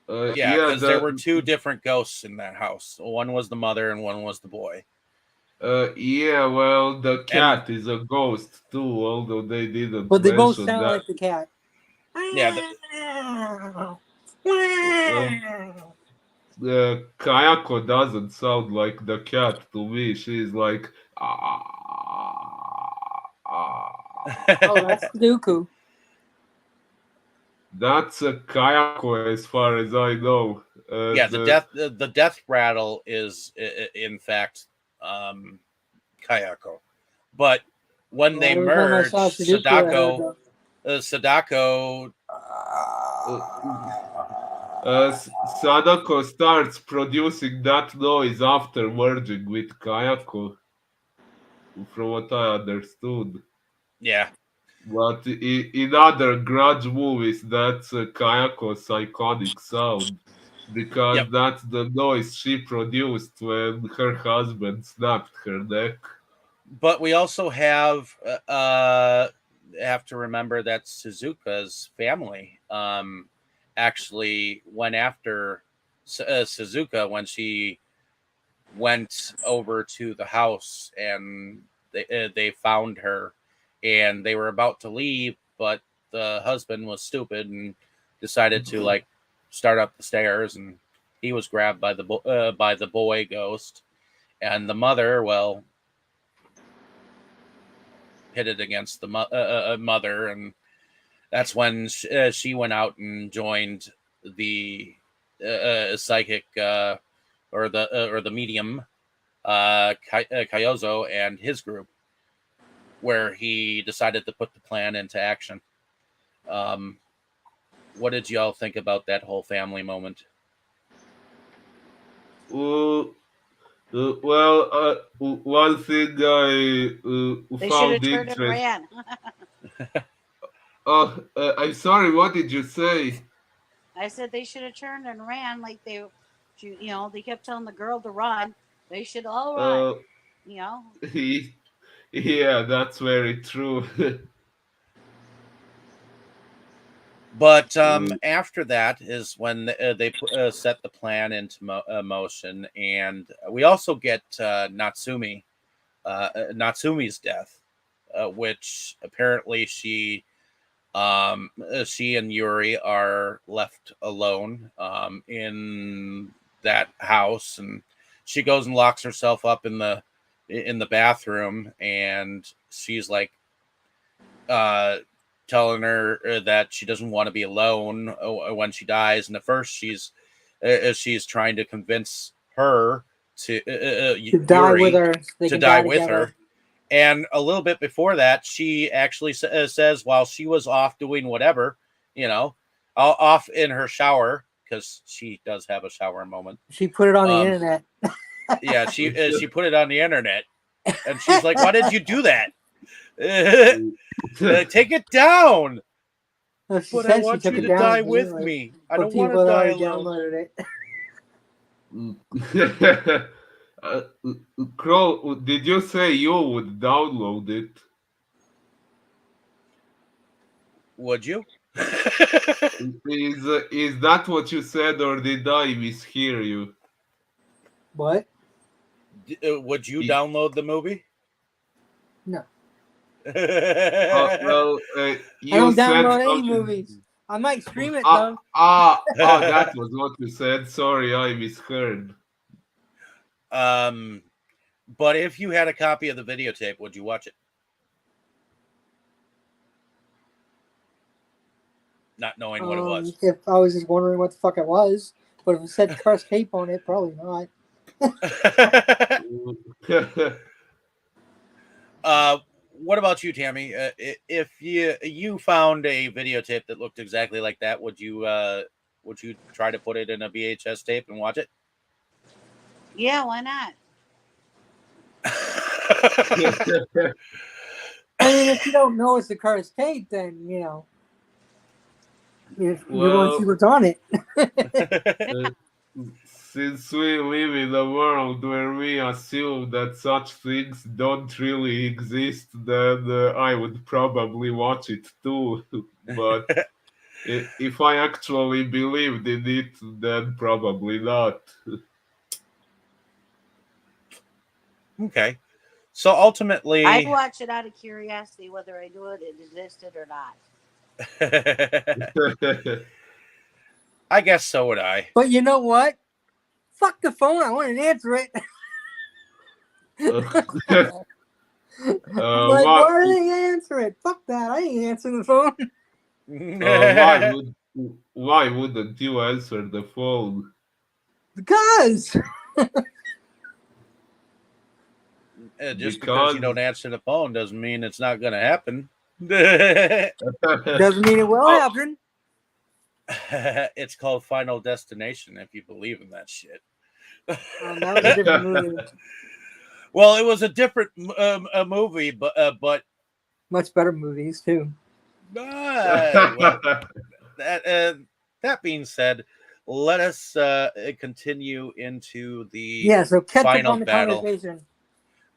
Yeah, Yeah, because there were two different ghosts in that house. One was the mother and one was the boy. Yeah, well, the And cat is a ghost too, although they didn't But they both mention sound that. like the cat. yeah, Kayako doesn't sound like the cat to me. She's like, ah, Oh, that's Dooku. that's a Kayako as far as I know. yeah, And the death rattle is in fact Kayako. But when they Every time I saw merge, Sudoku, I heard Sadako, uh, Sadako starts producing that noise after merging with Kayako, from what I understood. yeah, But in other Grudge movies, that's Kayako's iconic sound. yep. Because that's the noise she produced when her husband snapped her neck. But we also have to remember that Suzuka's family actually went after Suzuka when she went over to the house, and they found her, and they were about to leave, but the husband was stupid and decided to like start up the stairs, and he was grabbed by the boy ghost, and the mother, well, pitted against the mother, and that's when she went out and joined the psychic or the medium Kyozo and his group, where he decided to put the plan into action. What did y'all think about that whole family moment? One thing I They should have found turned and interesting. ran. I'm sorry. What did you say? I said they should have turned and ran like they kept telling the girl to run. They should all run. Uh, You know, yeah, that's very true. But after that is when they set the plan into motion, and we also get Natsumi's death, which apparently she and Yuri are left alone in that house, and she goes and locks herself up in the bathroom, and she's like telling her that she doesn't want to be alone when she dies. And at first she's trying to convince her to die Yuri with her. to die with her. And a little bit before that, she actually says while she was off doing whatever, off in her shower, because she does have a shower moment. She put it on the internet. Yeah, she put it on the internet, and she's like, "Why did you do that? Take it down." But I want you to die with me. I don't want to die alone. Krol, did you say you would download it? Would you? Is that what you said, or did I mishear you? What? Would you download the movie? No. You I don't download any movies. I might stream it though. That was what you said. Sorry, I misheard. But if you had a copy of the videotape, would you watch it? Not knowing what it was. If I was just wondering what the fuck it was, but if it said cursed tape on it, probably not. What about you, Tammy? If you found a videotape that looked exactly like that, would you try to put it in a VHS tape and watch it? Yeah, why not? I mean, if you don't know it's a cursed tape, then if you want to see what's on it. Since we live in a world where we assume that such things don't really exist, then I would probably watch it too. But if I actually believed in it, then probably not. Okay. So ultimately, I'd watch it out of curiosity whether I knew it existed or not. I guess so would I. But you know what? Fuck the phone. I want to answer it. Why didn't you answer it? Fuck that. I ain't answering the phone. Why wouldn't you answer the phone? Because. Just because you don't answer the phone doesn't mean it's not going to happen. Doesn't mean it will happen. It's called Final Destination, if you believe in that shit. That was a different movie. Well, it was a different movie, but much better movies too. That being said, let us continue into the so catch final up on the battle. conversation.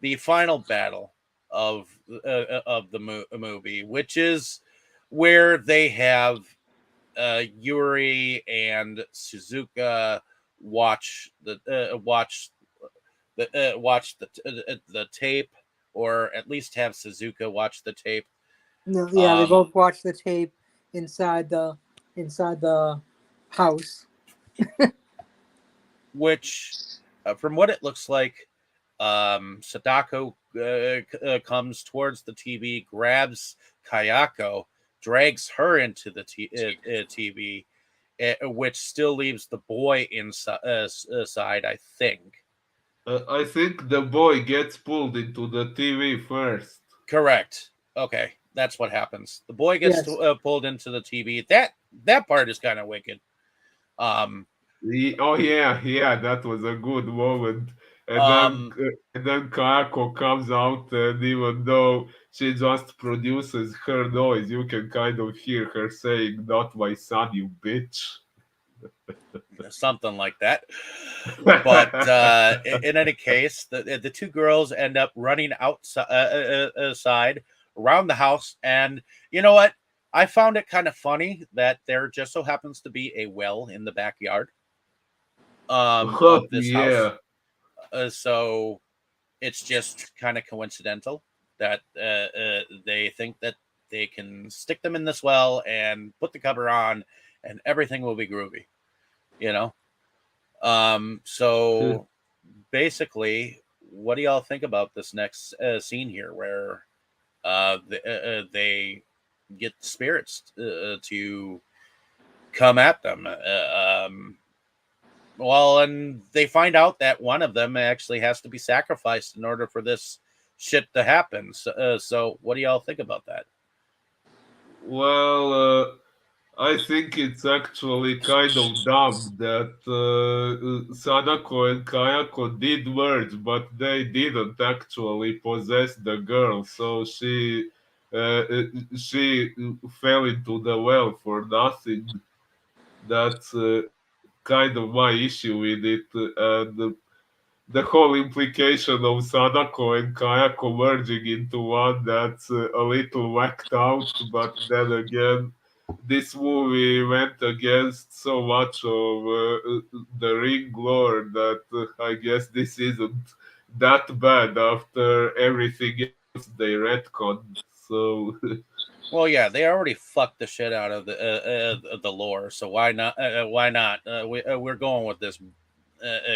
The final battle of the movie, which is where they have Yuri and Suzuka watch the tape, or at least have Suzuka watch the tape. No, yeah, they both watched the tape inside the house. Which, from what it looks like, Sadako comes towards the TV, grabs Kayako, drags her into the TV, which still leaves the boy inside, I think. I think the boy gets pulled into the TV first. Correct. Okay, that's what happens. The boy gets Yes. pulled into the TV. That part is kind of wicked. Oh yeah, that was a good moment. Um, And then Kayako comes out, and even though she just produces her noise, you can kind of hear her saying, "Not my son, you bitch." something like that. But in any case, the two girls end up running outside around the house, and you know what? I found it kind of funny that there just so happens to be a well in the backyard of this house. Yeah. So it's just kind of coincidental that they think that they can stick them in this well and put the cover on, and everything will be groovy. You know. So basically, what do y'all think about this next scene here, where they get spirits to come at them? Well, and they find out that one of them actually has to be sacrificed in order for this shit to happen. So what do y'all think about that? Well, I think it's actually kind of dumb that Sadako and Kayako did merge, but they didn't actually possess the girl. So she fell into the well for nothing. That's kind of my issue with it, and the whole implication of Sadako and Kayako merging into one, that's a little whacked out. But then again, this movie went against so much of the ring lore that I guess this isn't that bad after everything else they retconned. So Well, yeah, they already fucked the shit out of the lore, so why not? Why not? We're going with this,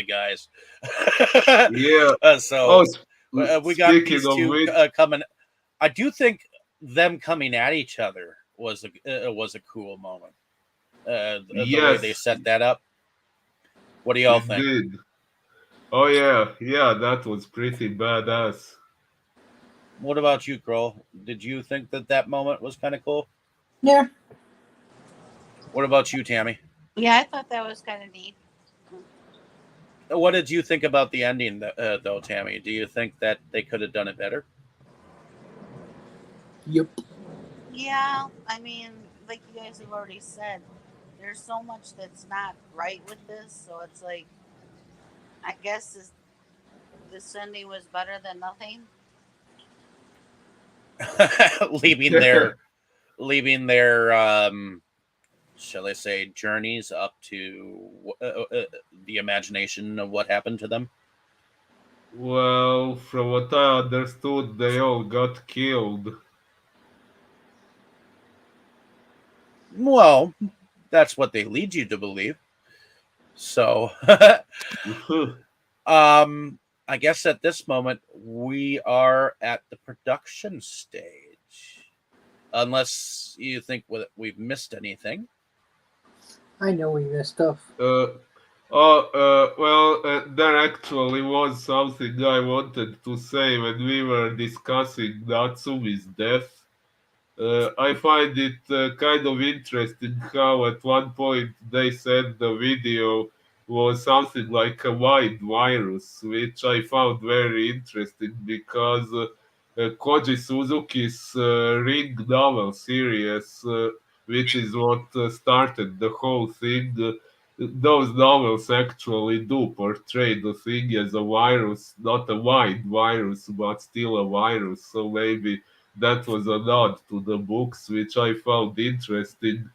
guys. yeah. So Oh, we got speaking these of two which, coming. I do think them coming at each other was a cool moment. The way they yes, set that up. What do y'all it think? did. Oh yeah, that was pretty badass. What about you, Krol? Did you think that moment was kind of cool? Yeah. What about you, Tammy? Yeah, I thought that was kind of neat. What did you think about the ending, though, Tammy? Do you think that they could have done it better? Yep. Yeah, I mean, like you guys have already said, there's so much that's not right with this. So it's like, I guess this ending was better than nothing. leaving their shall I say, journeys up to the imagination of what happened to them. Well, from what I understood, they all got killed. Well, that's what they lead you to believe. So, I guess at this moment we are at the production stage. Unless you think we've missed anything. I know we missed stuff. There actually was something I wanted to say when we were discussing Natsumi's death. I find it kind of interesting how at one point they said the video was something like a mind virus, which I found very interesting because Koji Suzuki's Ring novel series, which is what started the whole thing, those novels actually do portray the thing as a virus, not a wide virus, but still a virus. So maybe that was a nod to the books, which I found interesting.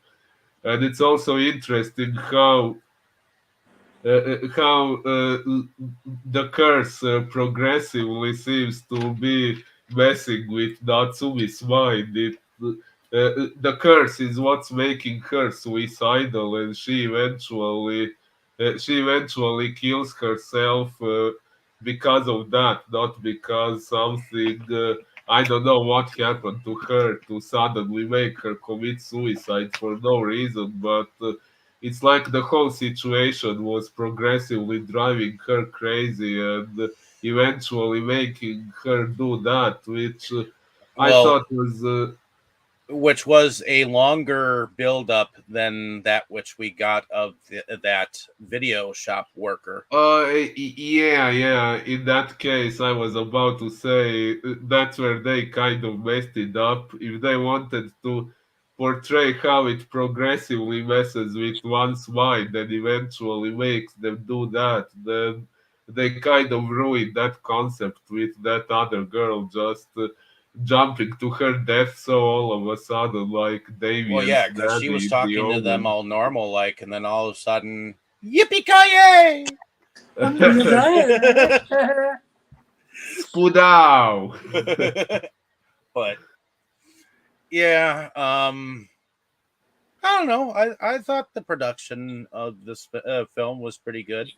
And it's also interesting how the curse progressively seems to be messing with Natsumi's mind. The curse is what's making her suicidal, and she eventually kills herself because of that, not because something. I don't know what happened to her to suddenly make her commit suicide for no reason, but it's like the whole situation was progressively driving her crazy and eventually making her do that, which I Well, thought was which was a longer build up than that which we got of that video shop worker. yeah. In that case, I was about to say that's where they kind of messed it up. If they wanted to portray how it progressively messes with one's mind and eventually makes them do that, then they kind of ruined that concept with that other girl just jumping to her death so all of a sudden, like Well, Damien's yeah, because she was daddy in The talking to them Omen. all normal, like, and then all of a sudden, yippee ki Spudaw! But yeah, I don't know. I thought the production of this film was pretty good.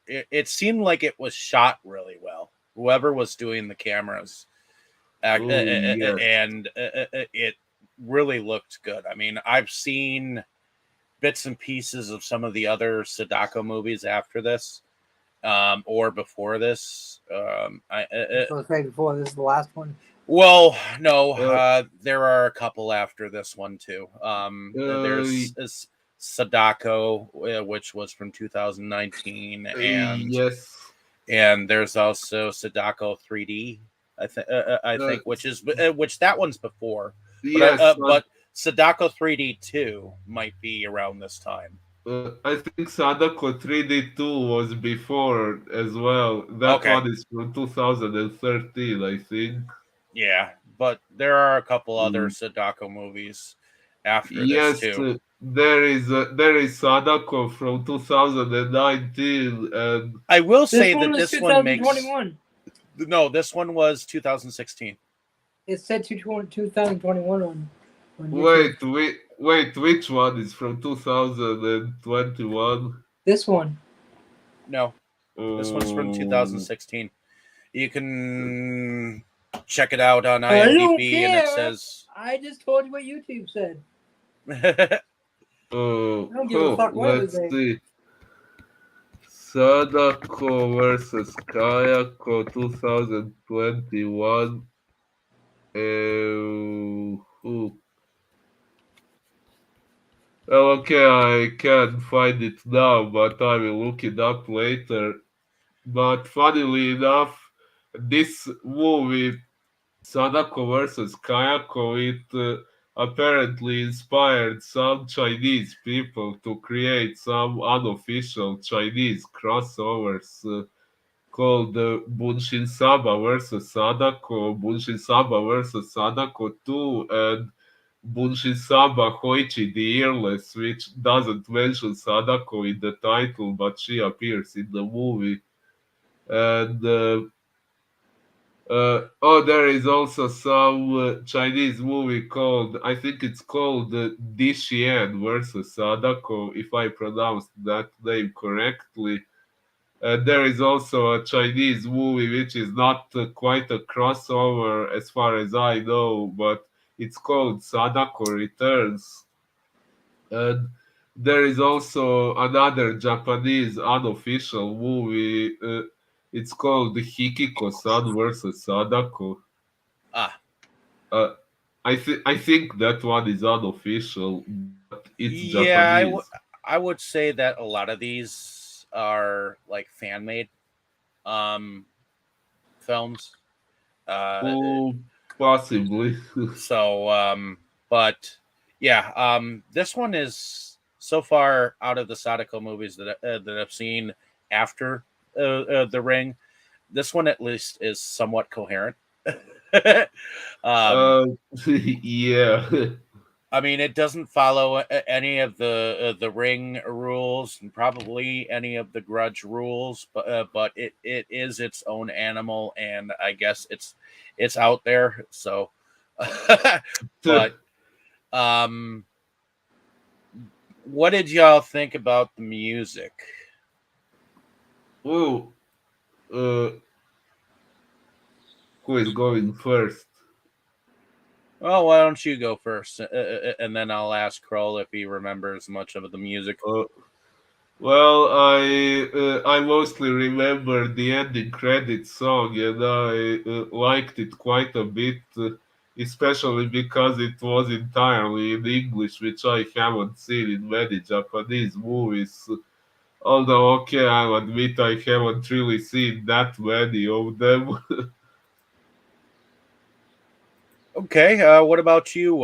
It seemed like it was shot really well. Whoever was doing the cameras, Oh, yes. and it really looked good. I mean, I've seen bits and pieces of some of the other Sadako movies after this, or before this. So say before this is the last one. Well, no, Uh, there are a couple after this one too. There's Sadako, which was from 2019, yes. and there's also Sadako 3D. I Uh, think which that one's before, yes. but Sadako 3D 2 might be around this time. I think Sadako 3D2 was before as well. That Okay, one is from 2013, I think. yeah, but there are a couple other Mm. Sadako movies after this Yes, too. there is Sadako from 2019, and I will This say one that was this one makes 2021. no. This one was 2016. It said 2021 on YouTube. wait, which one is from 2021? This one. No, this one's from Oh, 2016. You can check it out on I don't IMDb, and it care. says. I just told you what YouTube said. oh, I don't give a fuck what it let's was. see. Sadako versus Kayako 2021. Who? Well, okay, I can't find it now, but I will look it up later. But funnily enough, this movie, Sadako versus Kayako, it apparently inspired some Chinese people to create some unofficial Chinese crossovers called Bunshin Saba versus Sadako, Bunshin Saba versus Sadako 2, and Bunshin Saba Hoichi the Earless, which doesn't mention Sadako in the title, but she appears in the movie. And there is also some Chinese movie called, I think it's called Dishian versus Sadako, if I pronounced that name correctly. There is also a Chinese movie which is not quite a crossover as far as I know, but it's called Sadako Returns. And there is also another Japanese unofficial movie. It's called Hikiko-san versus Sadako. Ah, Uh, I think that one is unofficial, but it's yeah, Japanese. I would say that a lot of these are like fan made um films. Uh, Oh, possibly. so but yeah, this one is so far out of the Sadako movies that I've seen after The Ring, this one at least is somewhat coherent. um, Uh, yeah. I mean, it doesn't follow any of the Ring rules and probably any of the Grudge rules, but it is its own animal, and I guess it's out there. So, but um, what did y'all think about the music? Oh, uh, who is going first? Well, why don't you go first, and then I'll ask Krol if he remembers much of the music. Uh, well, I mostly remember the ending credits song, and I liked it quite a bit, especially because it was entirely in English, which I haven't seen in many Japanese movies. Although, okay, I'll admit I haven't really seen that many of them. Okay, what about you,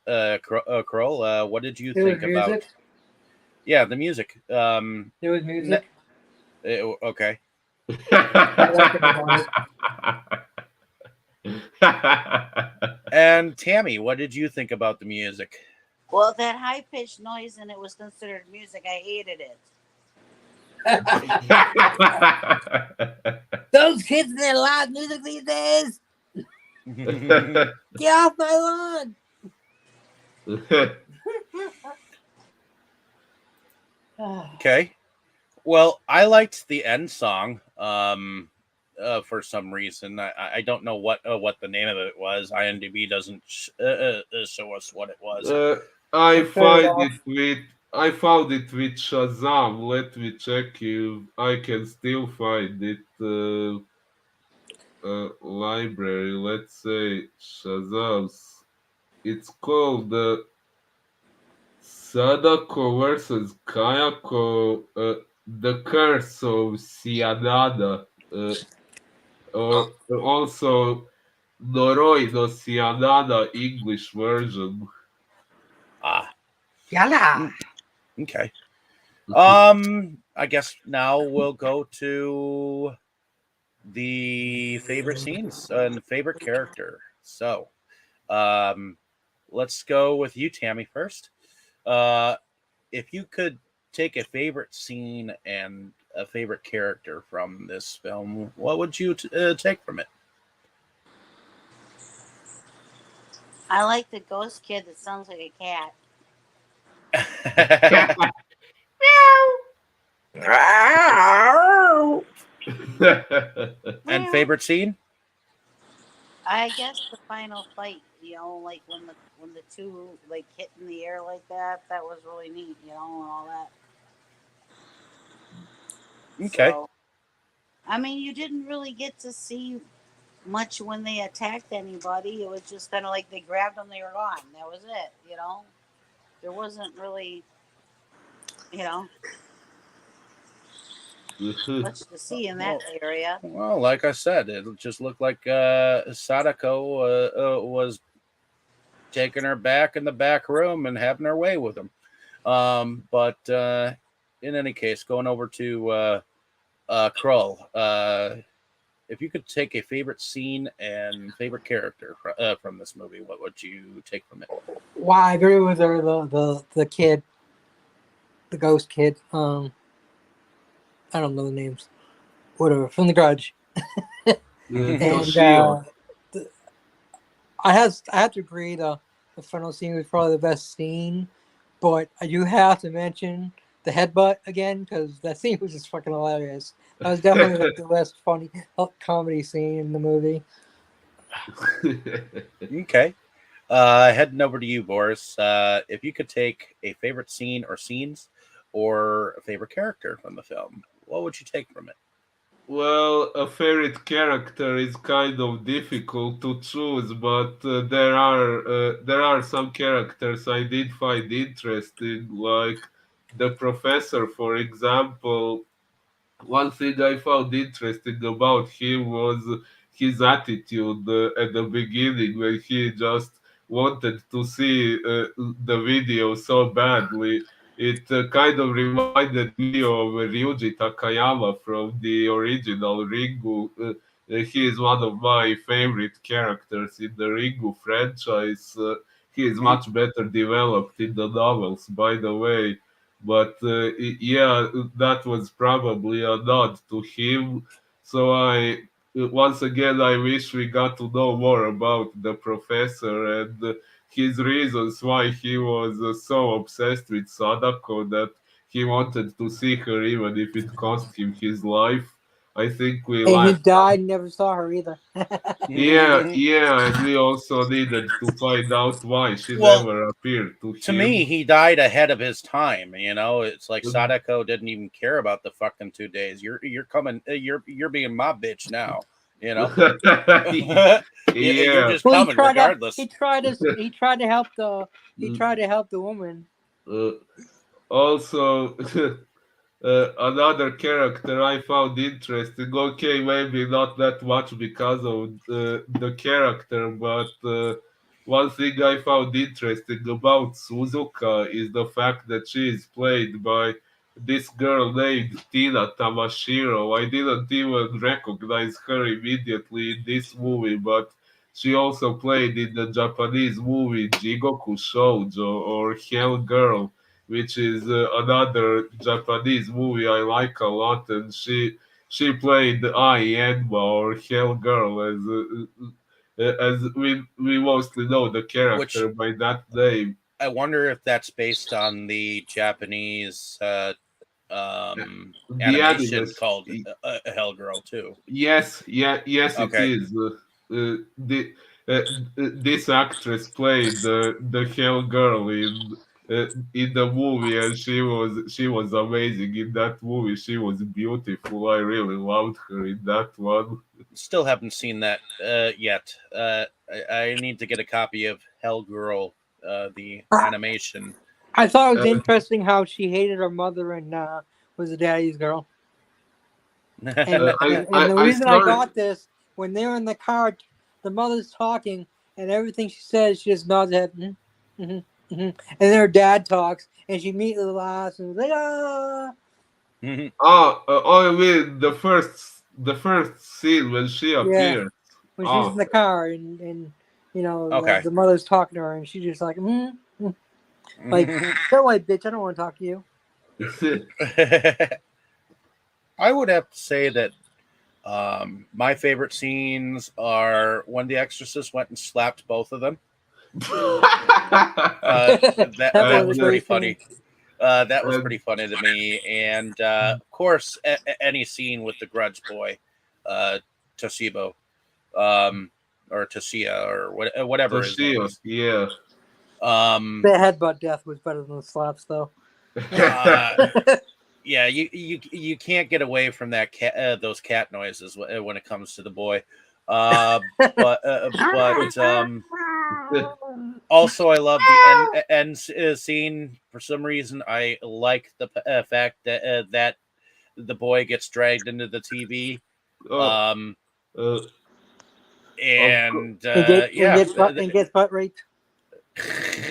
Krol? What did you There was think about? music. Yeah, the music. There was music. Okay. I like it about it. And Tammy, what did you think about the music? Well, that high pitched noise and it was considered music. I hated it. Those kids and their loud music these days. Get off my lawn. Okay. Well, I liked the end song. For some reason, I don't know what the name of it was. IMDb doesn't show us what it was. I Fair find enough. it with I found it with Shazam. Let me check if I can still find it. Library. Let's say Shazam's. It's called Sadako versus Kayako. The Curse of Cianada. Or also Noroi no Cianada English version. Ah, Yalla. okay. I guess now we'll go to the favorite scenes and favorite character. So, um, let's go with you, Tammy, first. Uh, if you could take a favorite scene and a favorite character from this film, what would you take from it? I like the ghost kid that sounds like a cat. And favorite scene? I guess the final fight, like when the two like hit in the air like that, that was really neat, and all that. Okay. So, I mean, you didn't really get to see much when they attacked anybody. It was just kind of like they grabbed them, they were gone. That was it. There wasn't really, you know, much to see in that area. Well, like I said, it just looked like Sadako was taking her back in the back room and having her way with him. But in any case, going over to Krol, if you could take a favorite scene and favorite character from this movie, what would you take from it? Well, I agree with her. The kid, the ghost kid. I don't know the names. Whatever, from The Grudge. And Toshio. I have to agree. The final scene was probably the best scene, but I do have to mention the headbutt again because that scene was just fucking hilarious. That was definitely like the best funny comedy scene in the movie. Okay. Heading over to you, Boris. If you could take a favorite scene or scenes or a favorite character from the film, what would you take from it? Well, a favorite character is kind of difficult to choose, but there are some characters I did find interesting, like the professor, for example. One thing I found interesting about him was his attitude at the beginning, when he just wanted to see the video so badly. it kind of reminded me of Ryuji Takayama from the original Ringu. He is one of my favorite characters in the Ringu franchise. He is much better developed in the novels, by the way. But yeah, that was probably a nod to him. So once again, I wish we got to know more about the professor and his reasons why he was so obsessed with Sadako that he wanted to see her even if it cost him his life. I think we And he left. died and never saw her either. Yeah, and we also needed to find out why she Well, never appeared to to me, him. he died ahead of his time. You know, it's like Sadako didn't even care about the fucking 2 days. You're coming. You're being my bitch now. You know, you're Yeah. just Well, coming regardless. he tried to help the woman. Uh, Also, another character I found interesting. Okay, maybe not that much because of the character, but one thing I found interesting about Suzuka is the fact that she is played by this girl named Tina Tamashiro. I didn't even recognize her immediately in this movie, but she also played in the Japanese movie Jigoku Shoujo or Hell Girl, which is another Japanese movie I like a lot, and she played Ai Enma or Hell Girl as we mostly know the Which character by that name. I wonder if that's based on the Japanese The animation animus, called Hellgirl too. yes, it Okay, is. Uh, this actress played the Hell Girl in the movie, and she was amazing in that movie. She was beautiful. I really loved her in that one. still haven't seen that yet. I need to get a copy of Hellgirl, the I, animation. I thought it was Uh, interesting how she hated her mother and was a daddy's girl. And the I reason I started. got this, when they're in the car, the mother's talking, and everything she says, she just nods her head, and then her dad talks, and she immediately laughs and is like, ah. I mean the first scene when she Yeah, appeared. when she's in Oh, the car, and Okay. the mother's talking to her, and she's just like, like, go away, bitch, I don't want to talk to you. I would have to say that my favorite scenes are when the Exorcist went and slapped both of them. That That that was a was and, pretty great funny. scene. That was and pretty funny to me, and of course, any scene with the Grudge Boy, Toshibo, or Toshia, or whatever his name Toshio, is. yeah. Um, The headbutt death was better than the slaps, though. yeah, you can't get away from that those cat noises when it comes to the boy. But also I love the end scene. For some reason, I like the fact that the boy gets dragged into the TV. Oh, Um, uh, of course. and and yeah, gets butt raped.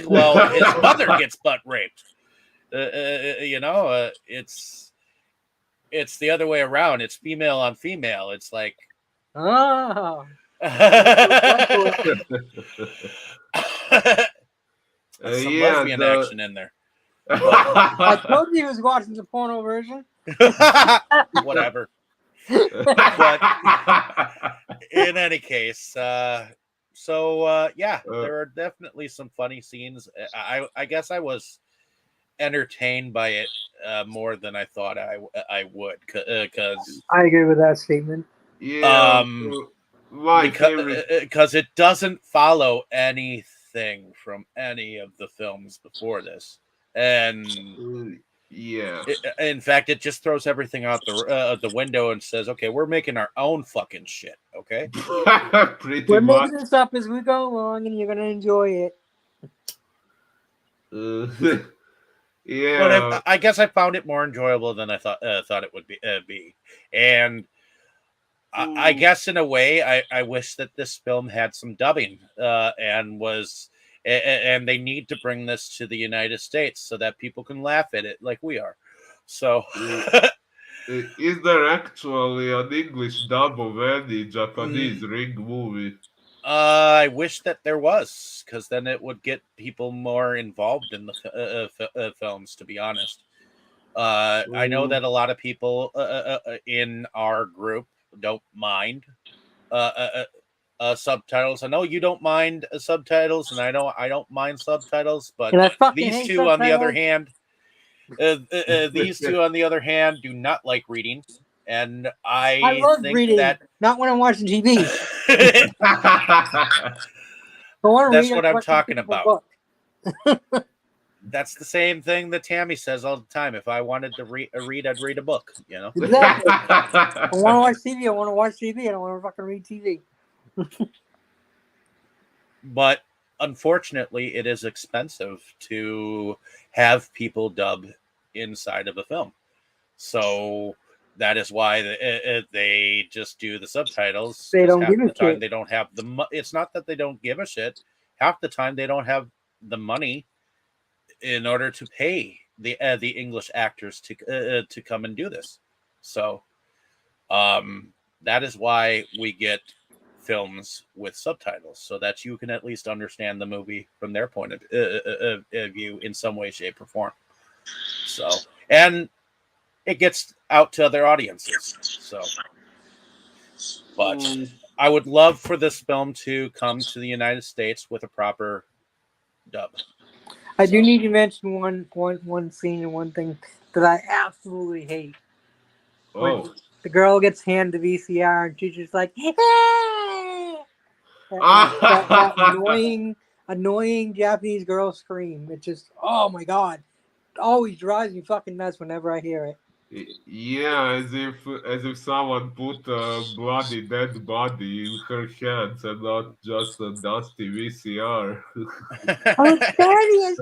well, his mother gets butt raped. It's the other way around. It's female on female. It's like Ah, some Yeah, lesbian the action in there. I told you he was watching the porno version. Whatever. But in any case, yeah, there are definitely some funny scenes. I guess I was entertained by it more than I thought I would, because I agree with that statement. yeah, my favorite. because it doesn't follow anything from any of the films before this, and Yeah. in fact, it just throws everything out the window and says, "Okay, we're making our own fucking shit." Okay, Pretty We're much. making this up as we go along, and you're gonna enjoy it. Yeah. but I guess I found it more enjoyable than I thought it would be, and I guess in a way, I wish that this film had some dubbing and was and they need to bring this to the United States so that people can laugh at it like we are. So, Is there actually an English dub of any Japanese Ring movie? I wish that there was, because then it would get people more involved in the films. To be honest, I know that a lot of people in our group don't mind subtitles. I know you don't mind subtitles, and I know I don't mind subtitles. But And I fucking these hate two, on the other subtitles. hand, these two, on the other hand, do not like reading, and I love think reading, that not when I'm watching TV. I want to that's read what a I'm fucking talking physical about. book. That's the same thing that Tammy says all the time. If I wanted to read, I'd read a book. Exactly. I want to watch TV. I want to watch TV. I don't want to fucking read TV. But unfortunately, it is expensive to have people dub inside of a film. So that is why they just do the subtitles. They 'cause don't half give a the time shit. they don't have it's not that they don't give a shit. Half the time they don't have the money in order to pay the English actors to come and do this. So that is why we get films with subtitles, so that you can at least understand the movie from their point of view in some way, shape, or form. So, and it gets out to other audiences. So, but I would love for this film to come to the United States with a proper dub. I do need to mention one scene and one thing that I absolutely hate. When the girl gets handed the VCR and she's just like, hey! that annoying Japanese girl scream. It just, oh my god, it always drives me fucking nuts whenever I hear it. Yeah, as if someone put a bloody dead body in her hands and not just a dusty VCR. Oh, it's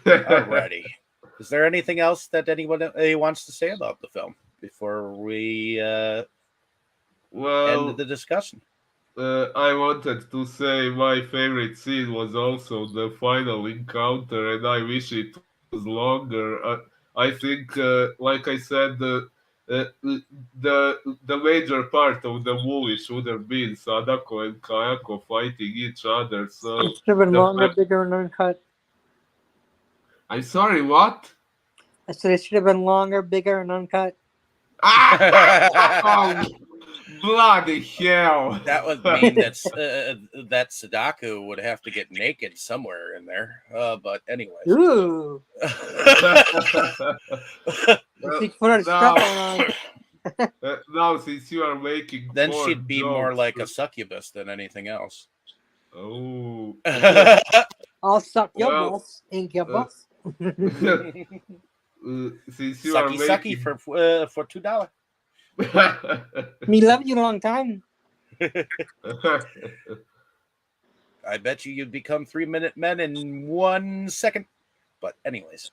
Alrighty. Is there anything else that anyone wants to say about the film before we end the discussion? I wanted to say my favorite scene was also the final encounter, and I wish it was longer. I think, like I said, the major part of the movie should have been Sadako and Kayako fighting each other. So it should have been longer, bigger, and uncut. I'm sorry, what? I said it should have been longer, bigger, and uncut. Oh, bloody hell! That would mean that Sadako would have to get naked somewhere in there. But anyways. Ooh. Now, since you are making, then she'd be more like a succubus than anything else. Oh. I'll suck your balls, ink your balls. Since you are making... sucky for $2. Me love you a long time. I bet you'd become 3-minute men in 1 second. But anyways.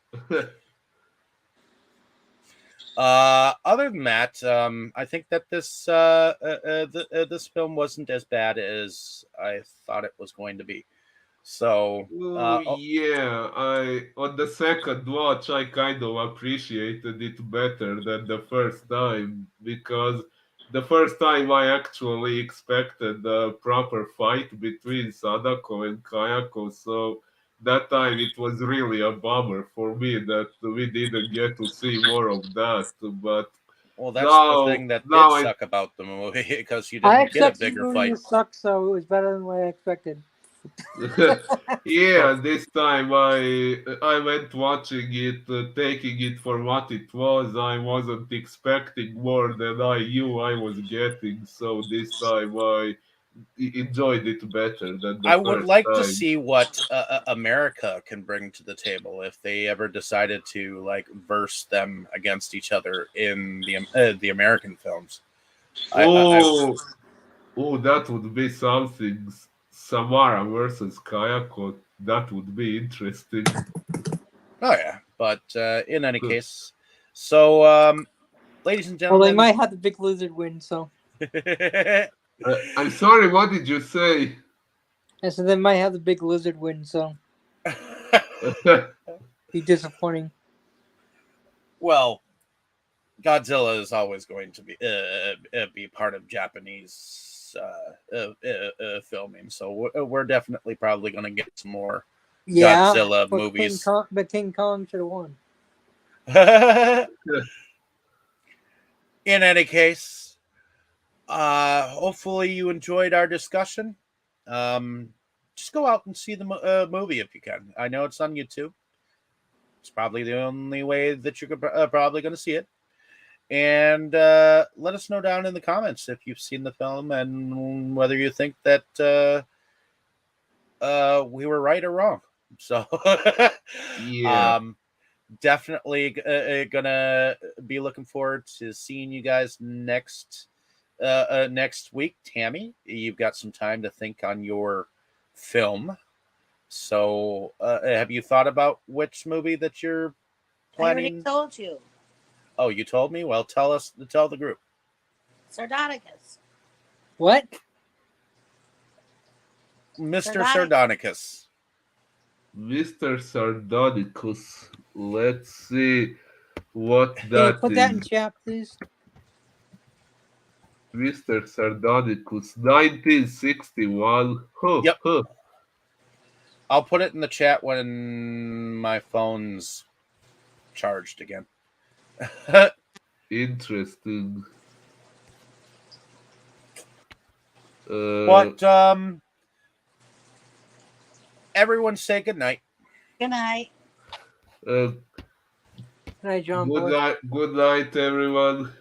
Other than that, I think that this this film wasn't as bad as I thought it was going to be. So yeah, on the second watch I kind of appreciated it better than the first time, because the first time I actually expected a proper fight between Sadako and Kayako, so that time it was really a bummer for me that we didn't get to see more of that. But well, that's the thing that did suck about the movie, because you didn't get a bigger fight. It sucked, so it was better than what I expected. Yeah, this time I went watching it, taking it for what it was. I wasn't expecting more than I knew I was getting, so this time I enjoyed it better than the I would like time. to see what America can bring to the table if they ever decided to like verse them against each other in the American films. Oh, that would be something. Samara versus Kayako. That would be interesting. Oh yeah, but in any case, so ladies and gentlemen, well, they might have the big lizard win. So I'm sorry, what did you say? And so they might have the big lizard win, so be disappointing. Well, Godzilla is always going to be part of Japanese filming, so we're definitely probably going to get some more Yeah, Godzilla but movies. King Kong should have won. In any case, hopefully you enjoyed our discussion. Just go out and see the movie if you can. I know it's on YouTube. It's probably the only way that you're probably going to see it. And let us know down in the comments if you've seen the film and whether you think that we were right or wrong. So, Yeah. definitely gonna be looking forward to seeing you guys next week. Tammy, you've got some time to think on your film. So, have you thought about which movie that you're I already planning? told you. Oh, you told me? Well, tell the group. Sardonicus. What? Mr. Sardonicus. Mr. Sardonicus. Let's see what Can you that put that in is. chat, please? Mr. Sardonicus, 1961. Huh, Yep. huh. I'll put it in the chat when my phone's charged again. Interesting. But everyone say good night. Good night. Uh, Good night, John. good night, everyone.